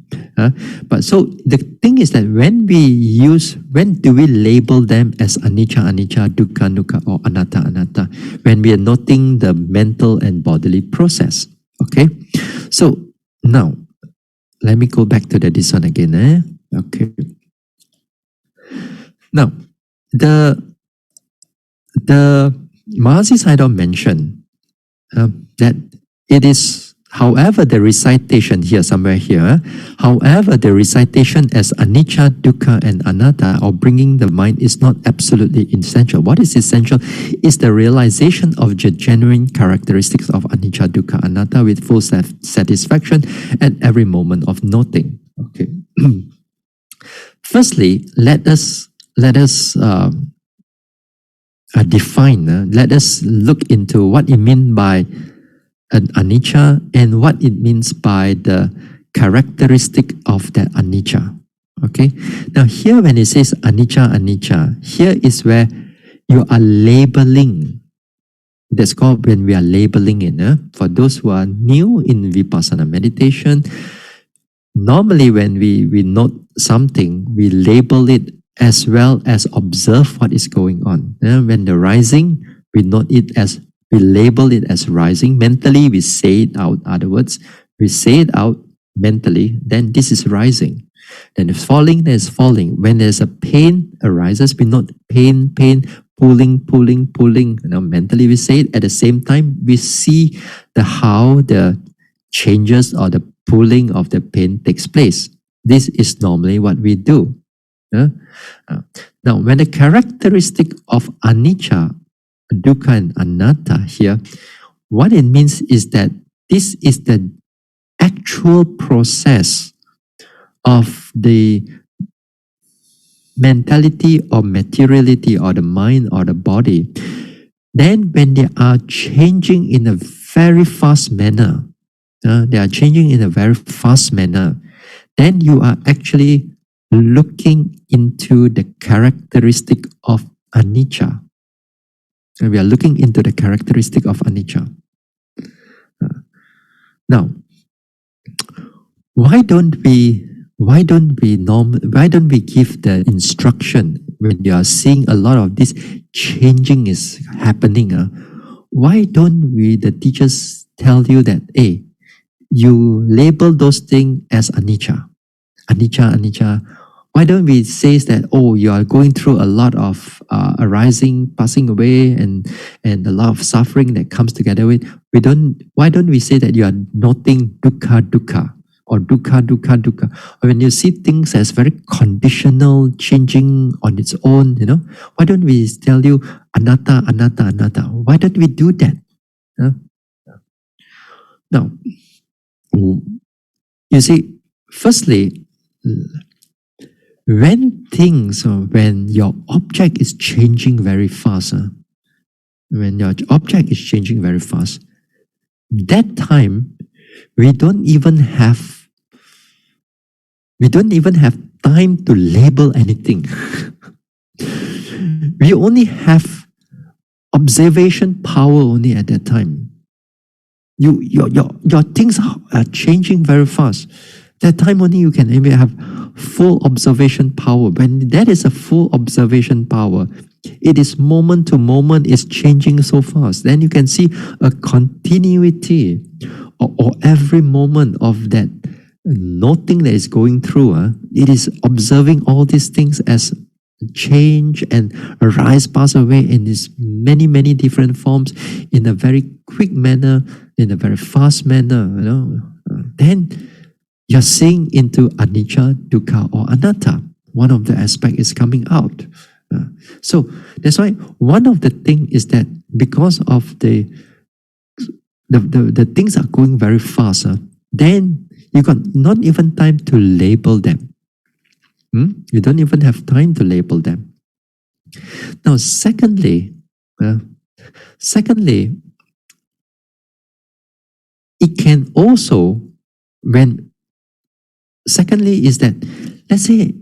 But so the thing is that when do we label them as anicca, dukkha, or anatta? When we are noting the mental and bodily process. Okay? So now, let me go back to this one again. Okay. Now, the Mahasi Sayadaw mentioned that it is, however, the recitation here, somewhere here, however, the recitation as anicca, dukkha, and anatta, or bringing the mind, is not absolutely essential. What is essential is the realization of the genuine characteristics of anicca, dukkha, anatta with full satisfaction at every moment of noting. Okay. Firstly, let us define, let us look into what it means by an anicca and what it means by the characteristic of that anicca. Okay. Now here when it says anicca, here is where you are labeling. That's called when we are labeling it. For those who are new in Vipassana meditation, normally when we note something, we label it as well as observe what is going on. When the rising, we label it as rising. Mentally, we say it out. Other words, we say it out mentally, then this is rising. Then if falling, there's falling. When there's a pain arises, we note pain, pulling. Mentally we say it. At the same time, we see how the changes or the pulling of the pain takes place. This is normally what we do. Now, when the characteristic of anicca, dukkha, and anatta here, what it means is that this is the actual process of the mentality or materiality or the mind or the body. Then when they are changing in a very fast manner, then you are actually looking into the characteristic of anicca. And we are looking into the characteristic of anicca. Now, why don't we give the instruction when you are seeing a lot of this changing is happening? Why don't the teachers tell you that, hey, you label those things as anicca? Why don't we say that, oh, you are going through a lot of arising, passing away, and a lot of suffering that comes together with? Why don't we say that you are noting dukkha, or dukkha? Or when you see things as very conditional, changing on its own, why don't we tell you anatta? Why don't we do that? Now, you see, firstly, when your object is changing very fast, that time we don't even have time to label anything. We only have observation power only at that time. Your things are changing very fast. That time only you can maybe have full observation power. When that is a full observation power, It is moment to moment, it's changing so fast. Then you can see a continuity or every moment of that noting that is going through. It is observing all these things as change and arise, pass away in these many, many different forms in a very quick manner, in a very fast manner, then you're seeing into anicca, dukkha, or anatta. One of the aspects is coming out. So that's why one of the things is that because of the things are going very fast, then you got not even time to label them. You don't even have time to label them. Now, secondly, it can also, secondly is that, let's say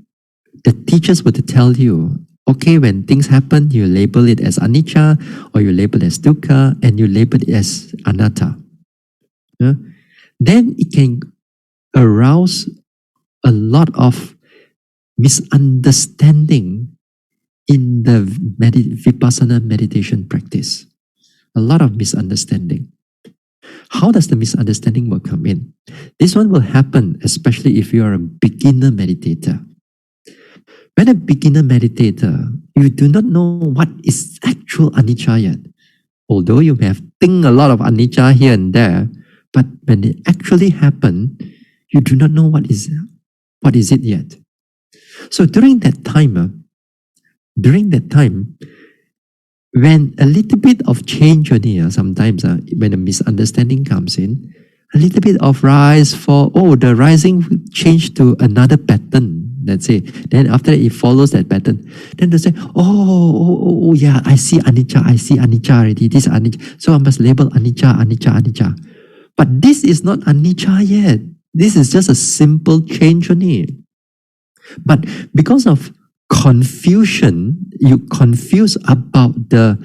the teachers were to tell you, okay, when things happen, you label it as anicca, or you label it as dukkha, and you label it as anatta. Then it can arouse a lot of misunderstanding in the vipassana meditation practice. A lot of misunderstanding. How does the misunderstanding will come in? This one will happen especially if you are a beginner meditator. When a beginner meditator, you do not know what is actual anicca yet. Although you may have think a lot of anicca here and there, but when it actually happen, you do not know what is it yet. So during that time, when a little bit of change only, sometimes when a misunderstanding comes in, a little bit of rise for, the rising change to another pattern, let's say. Then after that, it follows that pattern. Then they say, yeah, I see anicca already. This is anicca. So I must label anicca. But this is not anicca yet. This is just a simple change only. But because of confusion, you confuse about the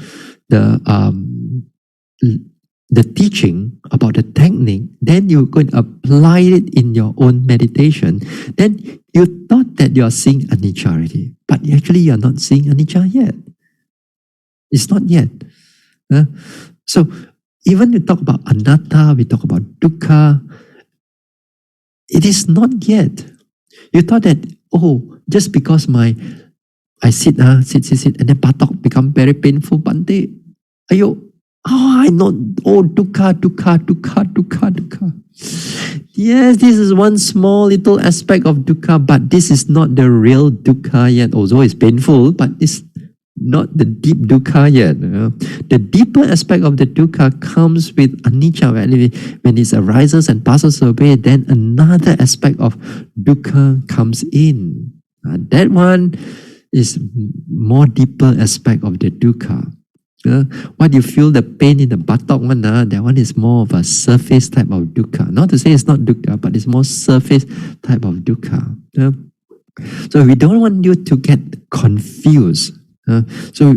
teaching, about the technique, then you're going to apply it in your own meditation. Then you thought that you are seeing anicca already, but actually you are not seeing anicca yet. It's not yet. So even we talk about anatta, we talk about dukkha, it is not yet. You thought that, just because I sit, and then batok become very painful, Bhante. I know, dukkha. Yes, this is one small little aspect of dukkha, but this is not the real dukkha yet. Although it's painful, but it's not the deep dukkha yet. The deeper aspect of the dukkha comes with anicca. When it arises and passes away, then another aspect of dukkha comes in. That one is more deeper aspect of the dukkha. What you feel the pain in the buttock one, that one is more of a surface type of dukkha. Not to say it's not dukkha, but it's more surface type of dukkha. So we don't want you to get confused. So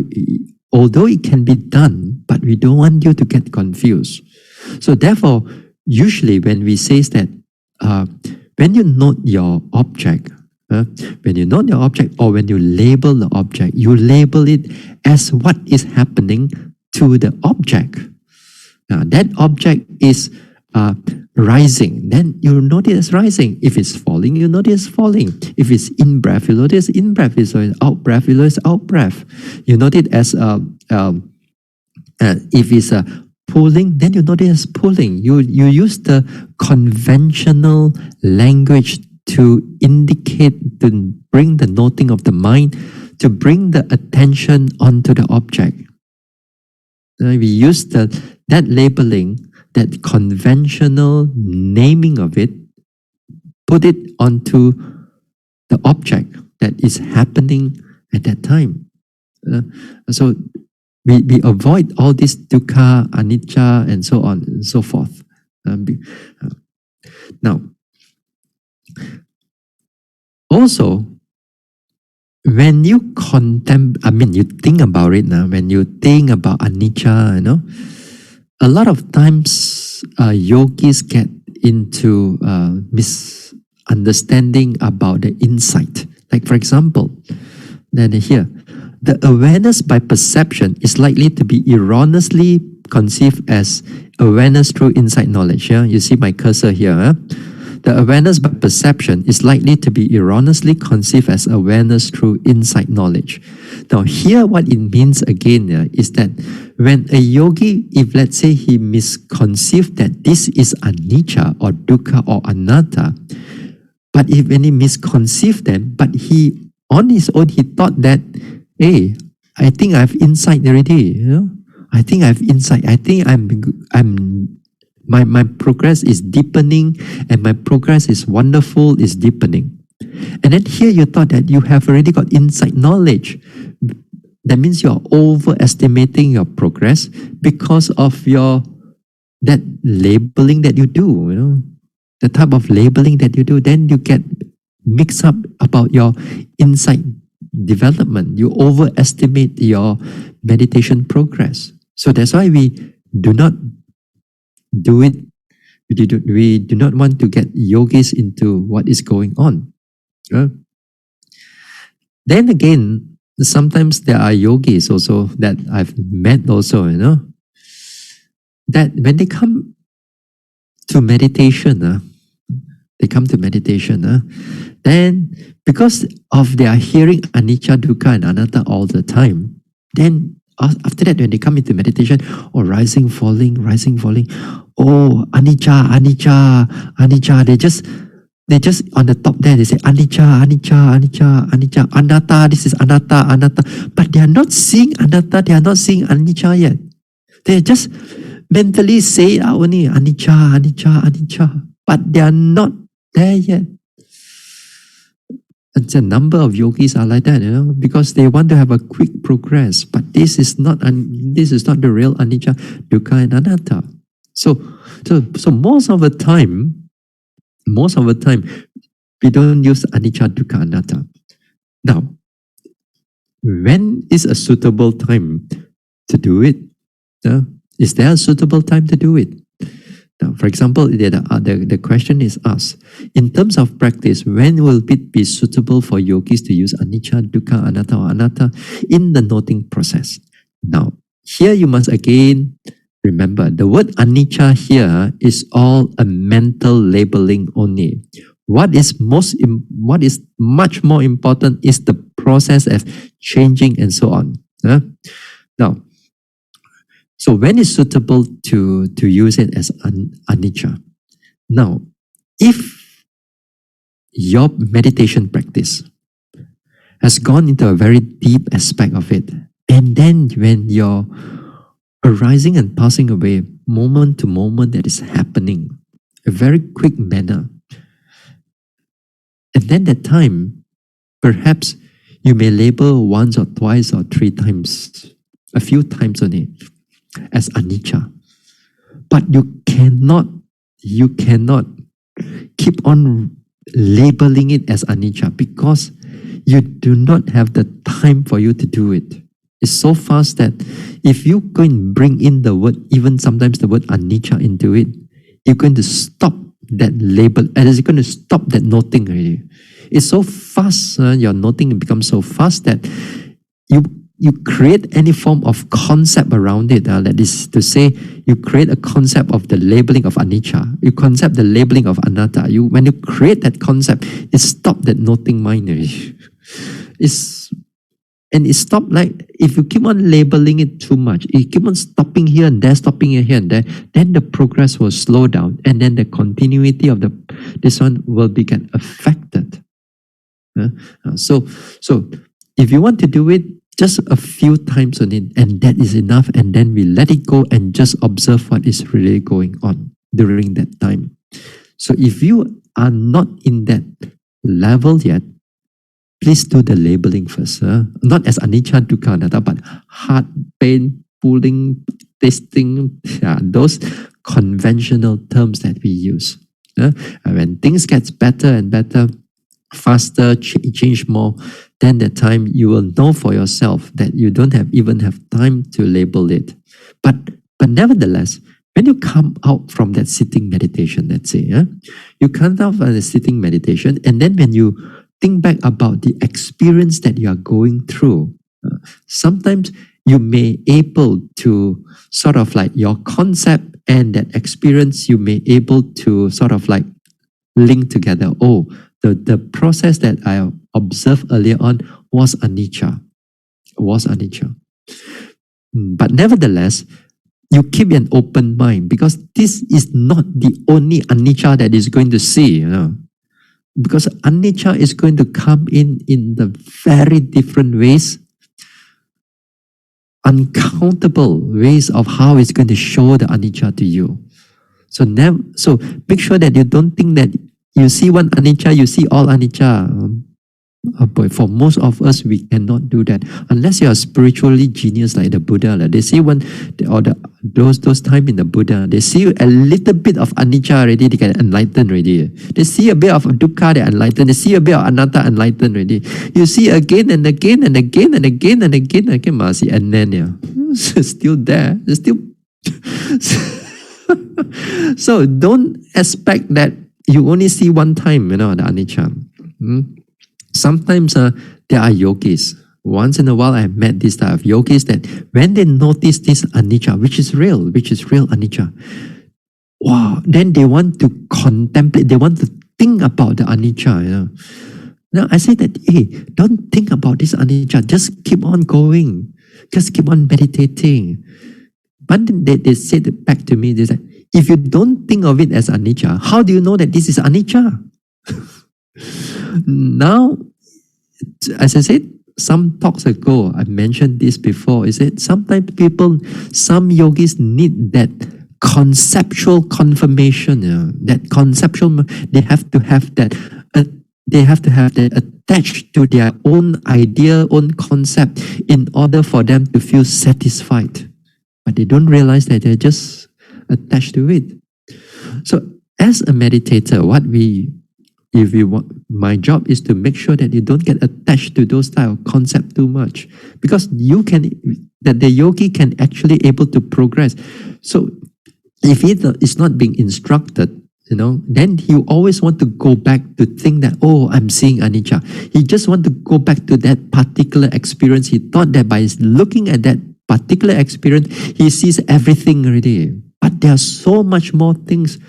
although it can be done, but we don't want you to get confused. So therefore, usually when we say that, when you note your object, when you note your object or when you label the object, you label it as what is happening to the object. That object is rising, then you note it as rising. If it's falling, you note it as falling. If it's in breath, you note it as in breath. If it's out breath, you note it as out breath. You note it as if it's pulling, then you note it as pulling. You use the conventional language to indicate, to bring the noting of the mind, to bring the attention onto the object. We use that labeling, that conventional naming of it, put it onto the object that is happening at that time. So we avoid all this dukkha, anicca, and so on and so forth. Now, also, when you you think about it now, when you think about anicca, a lot of times yogis get into misunderstanding about the insight. Like for example, then here, the awareness by perception is likely to be erroneously conceived as awareness through insight knowledge. Yeah? You see my cursor here. Huh? The awareness by perception is likely to be erroneously conceived as awareness through insight knowledge. Now here what it means again is that when a yogi, if let's say he misconceived that this is anicca or dukkha or anatta, but if when he misconceived them, but he on his own he thought that, hey, I think I have insight already. I think I have insight. I think my progress is deepening, and my progress is wonderful, is deepening. And then here you thought that you have already got insight knowledge. That means you're overestimating your progress because of that labeling that you do, the type of labeling that you do. Then you get mixed up about your insight development. You overestimate your meditation progress. So that's why we do not do it. We do not want to get yogis into what is going on. Then again, sometimes there are yogis also that I've met also, that when they come to meditation, then because of their hearing anicca, dukkha and anatta all the time, then after that when they come into meditation, rising, falling, anicca, they just on the top there, they say anicca, anatta, this is anatta, but they are not seeing anatta, they are not seeing anicca yet. They just mentally say only anicca, but they are not there yet. It's a number of yogis are like that, because they want to have a quick progress, but this is not the real anicca, dukkha and anatta. So most of the time, we don't use anicca, dukkha, anatta. Now, when is a suitable time to do it? Is there a suitable time to do it? Now, for example, the question is asked, in terms of practice, when will it be suitable for yogis to use anicca, dukkha, anatta or anatta in the noting process? Now, here you must again remember, the word anicca here is all a mental labeling only. What is much more important is the process of changing and so on. Now, so when it's suitable to use it as anicca? Now, if your meditation practice has gone into a very deep aspect of it, and then when you're arising and passing away, moment to moment that is happening, a very quick manner, and then that time, perhaps you may label once or twice or three times, a few times only, as anicca. But you cannot keep on labeling it as anicca because you do not have the time for you to do it. It's so fast that if you go and bring in the word, even sometimes the word anicca into it, you're going to stop that label, and it's going to stop that noting already. It's so fast, your noting becomes so fast that you create any form of concept around it. That is to say, you create a concept of the labeling of anicca. You concept the labeling of anatta. When you create that concept, it stops that noting mind. And it stops, like, if you keep on labeling it too much, you keep on stopping here and there, stopping here and there, then the progress will slow down, and then the continuity of this one will get affected. So if you want to do it, just a few times on it, and that is enough, and then we let it go and just observe what is really going on during that time. So if you are not in that level yet, please do the labeling first. Not as anicca, dukkha, anatta, but heart pain, pulling, tasting, those conventional terms that we use. When things get better and better, faster, change more, then that time you will know for yourself that you don't even have time to label it. But nevertheless, when you come out from that sitting meditation, let's say, you come out from the sitting meditation, and then when you think back about the experience that you are going through, Sometimes you may able to sort of like your concept and that experience, you may able to sort of like link together. Oh, the process that I observed earlier on was anicca. But nevertheless, you keep an open mind, because this is not the only anicca that is going to see, because anicca is going to come in the very different ways, uncountable ways of how it's going to show the anicca to you. So make sure that you don't think that you see one anicca, you see all anicca. But for most of us, we cannot do that unless you are spiritually genius like the Buddha. They see those time in the Buddha, they see a little bit of anicca already, they get enlightened already. They see a bit of dukkha, they enlightened. They see a bit of anatta, enlightened already. You see again and again and again and again and again and again, and then it's still there. It's still. So don't expect that you only see one time, the anicca. Sometimes there are yogis. Once in a while, I met this type of yogis that when they notice this anicca, which is real anicca, wow, then they want to contemplate, they want to think about the anicca. Now I say that, hey, don't think about this anicca, just keep on going, just keep on meditating. But then they said it back to me, they said, if you don't think of it as anicca, how do you know that this is anicca? Now, as I said, some talks ago, I mentioned this before, is that sometimes some yogis need that conceptual confirmation, that conceptual, they have to have that attached to their own idea, own concept, in order for them to feel satisfied. But they don't realize that they're just attached to it. So as a meditator, my job is to make sure that you don't get attached to those type of concepts too much, because the yogi can actually able to progress. So if it is not being instructed, then he always want to go back to think that, oh, I'm seeing anicca. He just want to go back to that particular experience. He thought that by looking at that particular experience, he sees everything already. But there are so much more things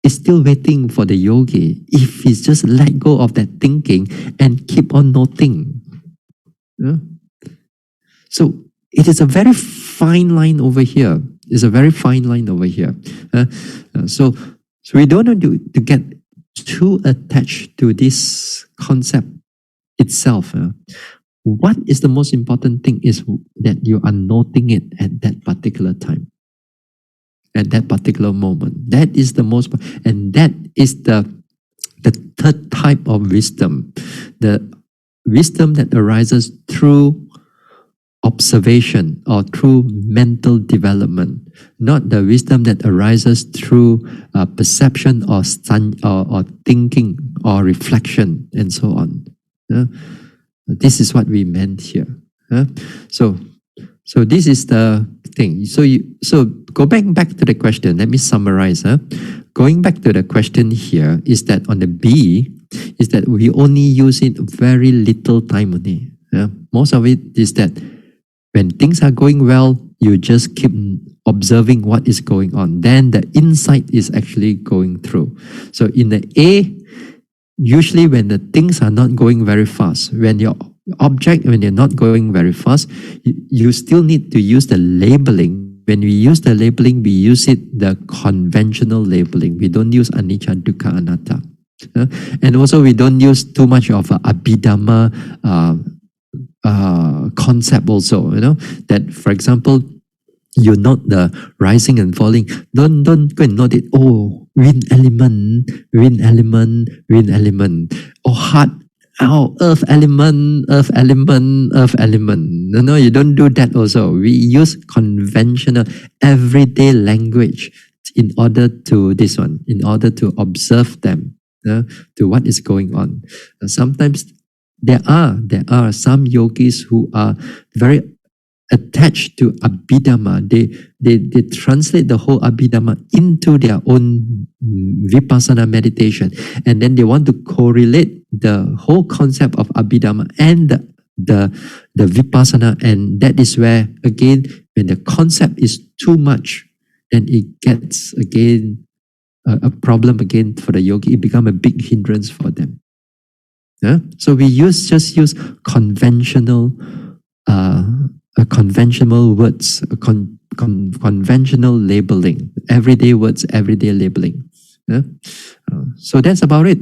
is still waiting for the yogi if he's just let go of that thinking and keep on noting. So it is a very fine line over here. So we don't want to get too attached to this concept itself. What is the most important thing is that you are noting it at that particular time, at that particular moment. That is the most, and that is the third type of wisdom, the wisdom that arises through observation or through mental development, not the wisdom that arises through perception or thinking or reflection and so on. This is what we meant here. So this is the thing. So go back to the question. Let me summarize. Going back to the question here is that on the B is that we only use it very little time only. Most of it is that when things are going well, you just keep observing what is going on. Then the insight is actually going through. So in the A, usually when the things are not going very fast, when you're not going very fast, you still need to use the labeling. When we use the labeling, we use it the conventional labeling. We don't use anicca, dukkha, anatta. And also we don't use too much of abhidhamma concept also, that for example, you note the rising and falling. Don't go and note it. Oh, wind element. Oh, heart. Oh, earth element. No, you don't do that also. We use conventional everyday language in order to observe them, to what is going on. Sometimes there are some yogis who are very attached to abhidhamma. They translate the whole abhidhamma into their own vipassana meditation, and then they want to correlate the whole concept of abhidhamma and the the vipassana, and that is where, again, when the concept is too much, then it gets again a problem again for the yogi. It becomes a big hindrance for them. Yeah? So we just use conventional conventional words, conventional labeling, everyday words, everyday labeling. Yeah? So that's about it.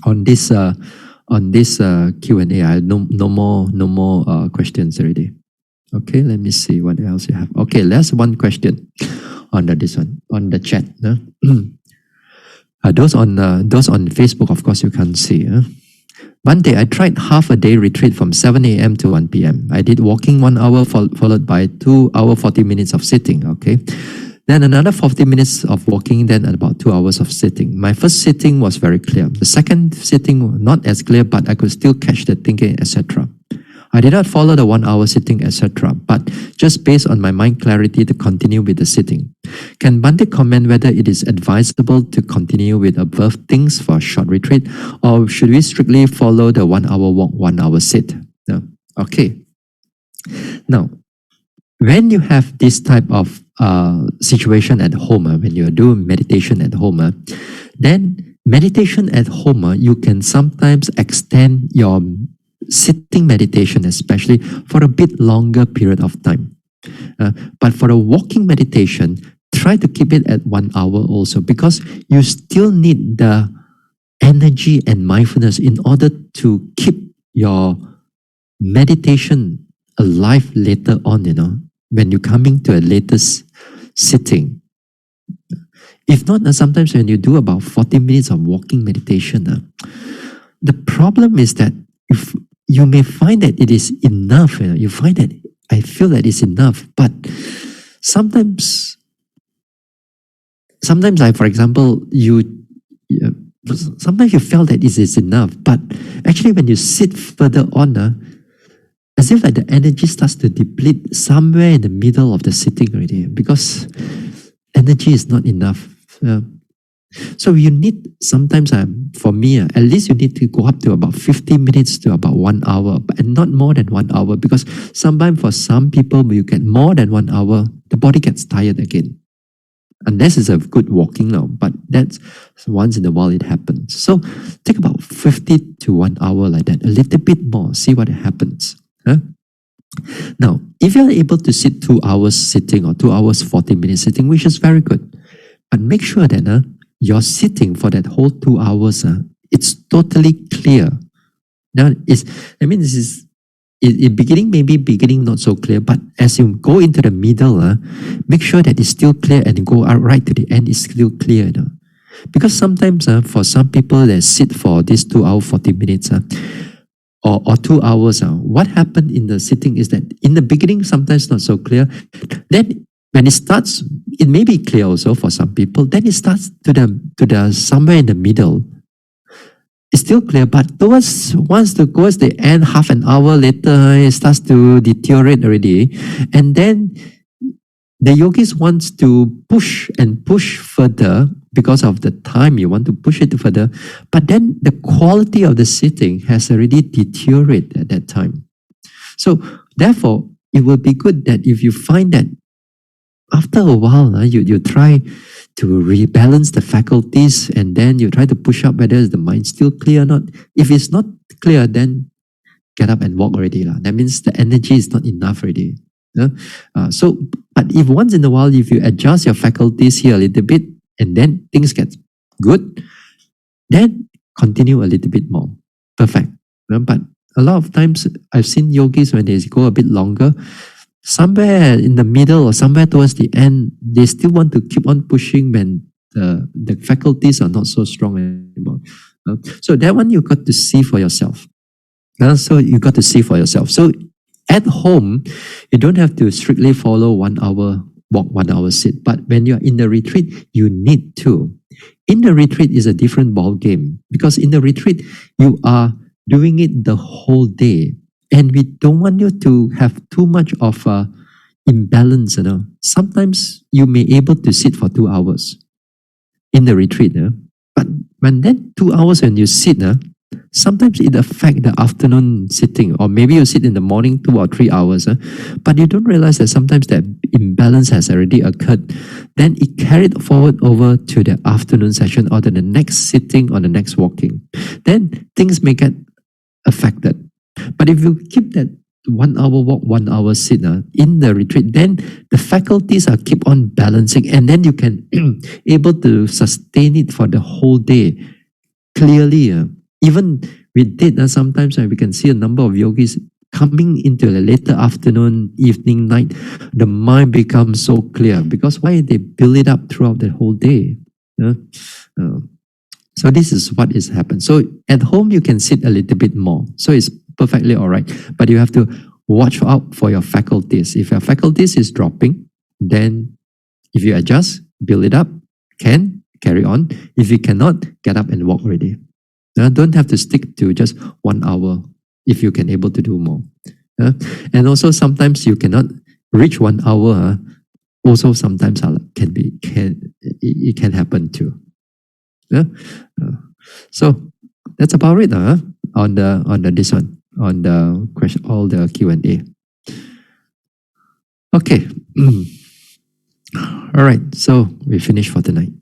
On this Q&A, I no more questions already. Okay, let me see what else you have. Okay, last one question on this one on the chat. Those on Facebook, of course, you can't see. Bhante, I tried half a day retreat from 7 a.m. to 1 p.m. I did walking 1 hour followed by 2 hour 40 minutes of sitting. Okay. Then another 40 minutes of walking, then about 2 hours of sitting. My first sitting was very clear. The second sitting, not as clear, but I could still catch the thinking, etc. I did not follow the 1 hour sitting, etc., but just based on my mind clarity to continue with the sitting. Can Bhante comment whether it is advisable to continue with above things for a short retreat, or should we strictly follow the 1 hour walk, 1 hour sit? No. Okay. Now, when you have this type of situation at home, when you are doing meditation at home, then meditation at home, you can sometimes extend your sitting meditation, especially for a bit longer period of time. But for a walking meditation, try to keep it at 1 hour also, because you still need the energy and mindfulness in order to keep your meditation alive later on, when you're coming to a later sitting. If not, sometimes when you do about 40 minutes of walking meditation, the problem is that if you may find that it is enough, you find that I feel that it's enough, but sometimes like, for example, sometimes you felt that it is enough, but actually when you sit further on, as if like the energy starts to deplete somewhere in the middle of the sitting already, because energy is not enough. So you need sometimes, for me, at least you need to go up to about 50 minutes to about 1 hour, and not more than 1 hour, because sometimes for some people, when you get more than 1 hour, the body gets tired again. Unless it's a good walking now, but that's once in a while it happens. So take about 50 to 1 hour like that, a little bit more, see what happens. Now, if you're able to sit 2 hours sitting or 2 hours 40 minutes sitting, which is very good, but make sure that your sitting for that whole 2 hours, it's totally clear. Now, this is in beginning not so clear, but as you go into the middle, make sure that it's still clear, and go out right to the end, it's still clear. Because sometimes for some people that sit for this 2 hour 40 minutes, or 2 hours, what happened in the sitting is that in the beginning, sometimes not so clear. Then when it starts, it may be clear also for some people. Then it starts to the somewhere in the middle. It's still clear, but towards the end, half an hour later, it starts to deteriorate already. And then the yogis wants to push further because of the time. You want to push it further, but then the quality of the sitting has already deteriorated at that time. So therefore, it will be good that if you find that after a while, you try to rebalance the faculties, and then you try to push up whether the mind still clear or not. If it's not clear, then get up and walk already. That means the energy is not enough already. But if once in a while, if you adjust your faculties here a little bit, and then things get good, then continue a little bit more. Perfect. But a lot of times, I've seen yogis when they go a bit longer, somewhere in the middle or somewhere towards the end, they still want to keep on pushing when the faculties are not so strong anymore. So that one you got to see for yourself. So at home, you don't have to strictly follow 1 hour walk, 1 hour sit. But when you're in the retreat, you need to. In the retreat is a different ball game, because in the retreat, you are doing it the whole day. And we don't want you to have too much of a imbalance. Sometimes you may able to sit for 2 hours in the retreat. But when that 2 hours when you sit, sometimes it affects the afternoon sitting, or maybe you sit in the morning 2 or 3 hours, but you don't realize that sometimes that imbalance has already occurred. Then it carried forward over to the afternoon session or to the next sitting or the next walking. Then things may get affected. But if you keep that 1 hour walk, 1 hour sit in the retreat, then the faculties are keep on balancing, and then you can able to sustain it for the whole day clearly. Even we did sometimes we can see a number of yogis coming into the later afternoon, evening, night, the mind becomes so clear because why they build it up throughout the whole day. So this is what is happened. So at home you can sit a little bit more. So it's perfectly all right. But you have to watch out for your faculties. If your faculties is dropping, then if you adjust, build it up, can carry on. If you cannot, get up and walk already. Don't have to stick to just 1 hour if you can able to do more. And also sometimes you cannot reach 1 hour. Also sometimes it can happen too. So that's about it on the this one, on the question, all the Q&A. Okay. All right, so we finished for tonight.